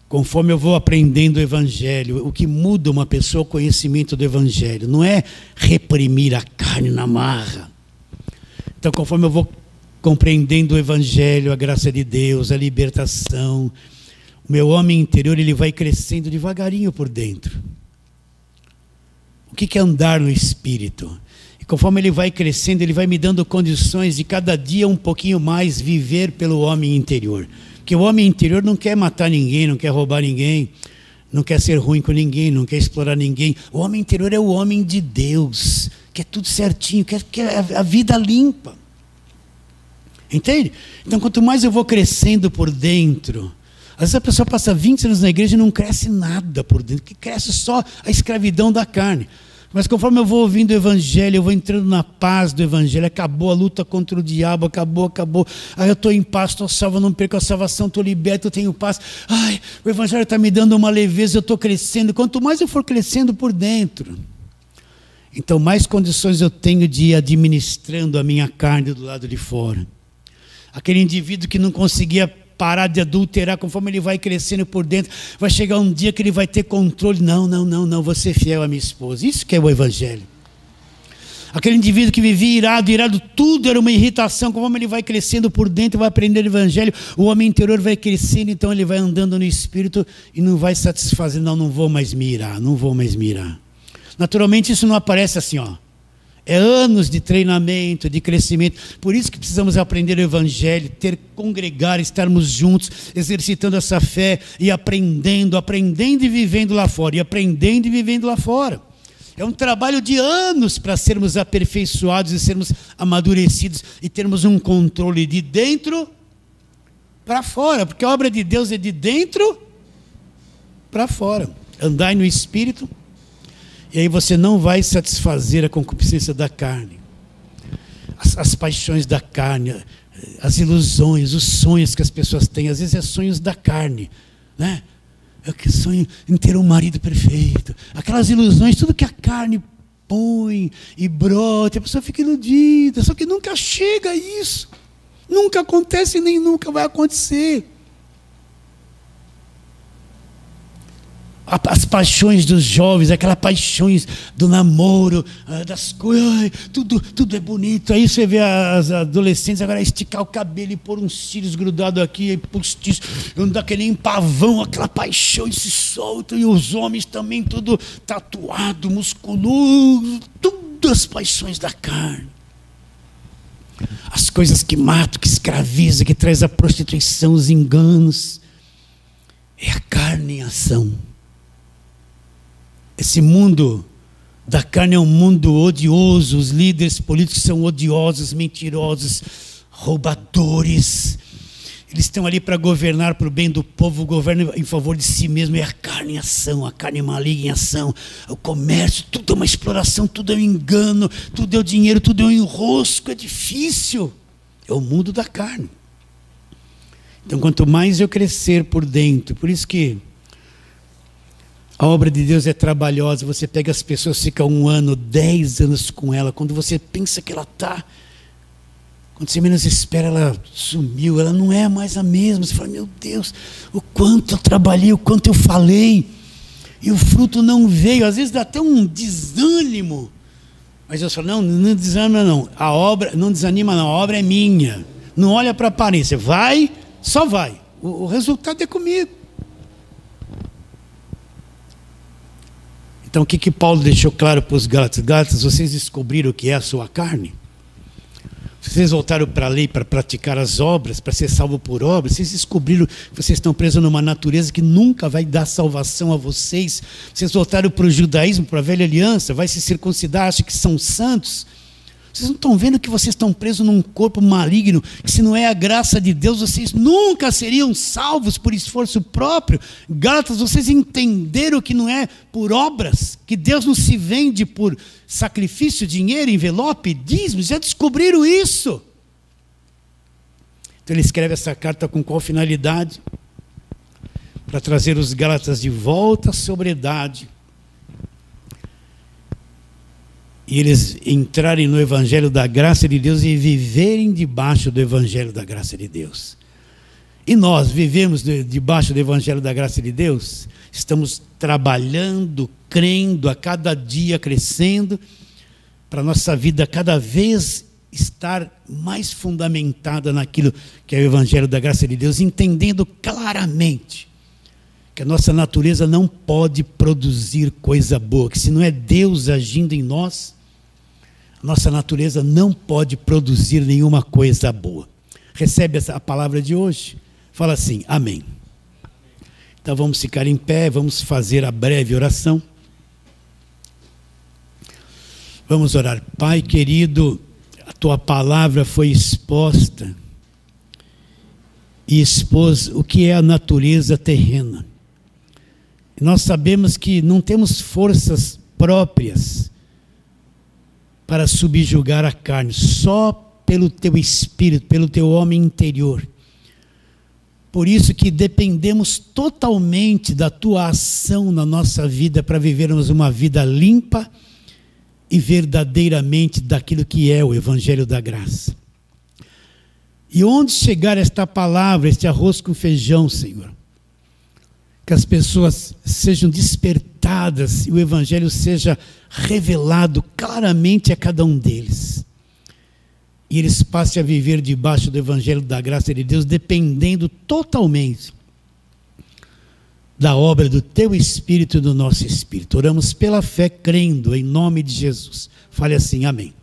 [SPEAKER 1] Conforme eu vou aprendendo o Evangelho, o que muda uma pessoa é o conhecimento do Evangelho. Não é reprimir a carne na marra. Então, conforme eu vou compreendendo o Evangelho, a graça de Deus, a libertação, o meu homem interior ele vai crescendo devagarinho por dentro. O que é andar no Espírito? E conforme ele vai crescendo, ele vai me dando condições de cada dia um pouquinho mais viver pelo homem interior. Porque o homem interior não quer matar ninguém, não quer roubar ninguém, não quer ser ruim com ninguém, não quer explorar ninguém. O homem interior é o homem de Deus, quer tudo certinho, quer a vida limpa. Entende? Então, quanto mais eu vou crescendo por dentro, às vezes a pessoa passa 20 anos na igreja e não cresce nada por dentro, que cresce só a escravidão da carne. Mas conforme eu vou ouvindo o Evangelho, eu vou entrando na paz do Evangelho, acabou a luta contra o diabo, acabou. Aí eu estou em paz, estou salvo, não perco a salvação, estou liberto, eu tenho paz. Ai, o Evangelho está me dando uma leveza, eu estou crescendo. Quanto mais eu for crescendo por dentro, Então mais condições eu tenho de ir administrando a minha carne do lado de fora. Aquele indivíduo que não conseguia parar de adulterar, conforme ele vai crescendo por dentro, vai chegar um dia que ele vai ter controle. Não, vou ser fiel à minha esposa. Isso que é o evangelho. Aquele indivíduo que vivia irado, tudo era uma irritação, conforme ele vai crescendo por dentro, vai aprendendo o evangelho, o homem interior vai crescendo, então ele vai andando no espírito e não vai satisfazer, não vou mais me irar. Naturalmente isso não aparece assim, É anos de treinamento, de crescimento. Por isso que precisamos aprender o evangelho, congregar, estarmos juntos, exercitando essa fé e aprendendo e vivendo lá fora. É um trabalho de anos para sermos aperfeiçoados e sermos amadurecidos e termos um controle de dentro para fora, porque a obra de Deus é de dentro para fora. Andai no Espírito, e aí você não vai satisfazer a concupiscência da carne, as paixões da carne, as ilusões, os sonhos que as pessoas têm. Às vezes é sonhos da carne, né? Eu que sonho em ter um marido perfeito. Aquelas ilusões, tudo que a carne põe e brota, a pessoa fica iludida, só que nunca chega a isso. Nunca acontece, nem nunca vai acontecer. As paixões dos jovens, aquelas paixões do namoro, das coisas, tudo é bonito. Aí você vê as adolescentes agora esticar o cabelo e pôr uns cílios grudados aqui, postiços, andar que nem pavão, aquela paixão e se solta. E os homens também, tudo tatuado, musculoso, tudo as paixões da carne. As coisas que matam, que escravizam, que traz a prostituição, os enganos. É a carne em ação. Esse mundo da carne é um mundo odioso. Os líderes políticos são odiosos, mentirosos, roubadores. Eles estão ali para governar para o bem do povo, governam em favor de si mesmo. É a carne em ação, a carne maligna em ação. O comércio, tudo é uma exploração, tudo é um engano, tudo é o dinheiro, tudo é um enrosco, é difícil. É o mundo da carne. Então, quanto mais eu crescer por dentro, por isso que a obra de Deus é trabalhosa. Você pega as pessoas, fica 1 ano, 10 anos com ela. Quando você pensa que ela está, quando você menos espera, ela sumiu. Ela não é mais a mesma. Você fala, meu Deus, o quanto eu trabalhei, o quanto eu falei, e o fruto não veio. Às vezes dá até um desânimo. Mas eu falo, não desanima não. A obra, não desanima não, a obra é minha. Não olha para a aparência. Vai, só vai. O resultado é comigo. Então, o que Paulo deixou claro para os Gálatas? Gálatas, vocês descobriram o que é a sua carne? Vocês voltaram para a lei para praticar as obras, para ser salvo por obras. Vocês descobriram que vocês estão presos numa natureza que nunca vai dar salvação a vocês. Vocês voltaram para o judaísmo, para a velha aliança, vai se circuncidar, acham que são santos. Vocês não estão vendo que vocês estão presos num corpo maligno, que se não é a graça de Deus, vocês nunca seriam salvos por esforço próprio? Gálatas, vocês entenderam que não é por obras, que Deus não se vende por sacrifício, dinheiro, envelope, dízimos, já descobriram isso. Então ele escreve essa carta com qual finalidade? Para trazer os Gálatas de volta à sobriedade, e eles entrarem no evangelho da graça de Deus e viverem debaixo do evangelho da graça de Deus. E nós vivemos debaixo do evangelho da graça de Deus? Estamos trabalhando, crendo, a cada dia crescendo, para a nossa vida cada vez estar mais fundamentada naquilo que é o evangelho da graça de Deus, entendendo claramente que a nossa natureza não pode produzir coisa boa, que se não é Deus agindo em nós, a nossa natureza não pode produzir nenhuma coisa boa. Recebe a palavra de hoje? Fala assim, amém. Então vamos ficar em pé, vamos fazer a breve oração. Vamos orar. Pai querido, a tua palavra foi exposta e expôs o que é a natureza terrena. Nós sabemos que não temos forças próprias para subjugar a carne, só pelo teu espírito, pelo teu homem interior. Por isso que dependemos totalmente da tua ação na nossa vida para vivermos uma vida limpa e verdadeiramente daquilo que é o Evangelho da Graça. E onde chegar esta palavra, este arroz com feijão, Senhor, que as pessoas sejam despertadas e o Evangelho seja revelado claramente a cada um deles. E eles passem a viver debaixo do Evangelho da Graça de Deus, dependendo totalmente da obra do Teu Espírito e do nosso Espírito. Oramos pela fé, crendo em nome de Jesus. Fale assim, amém.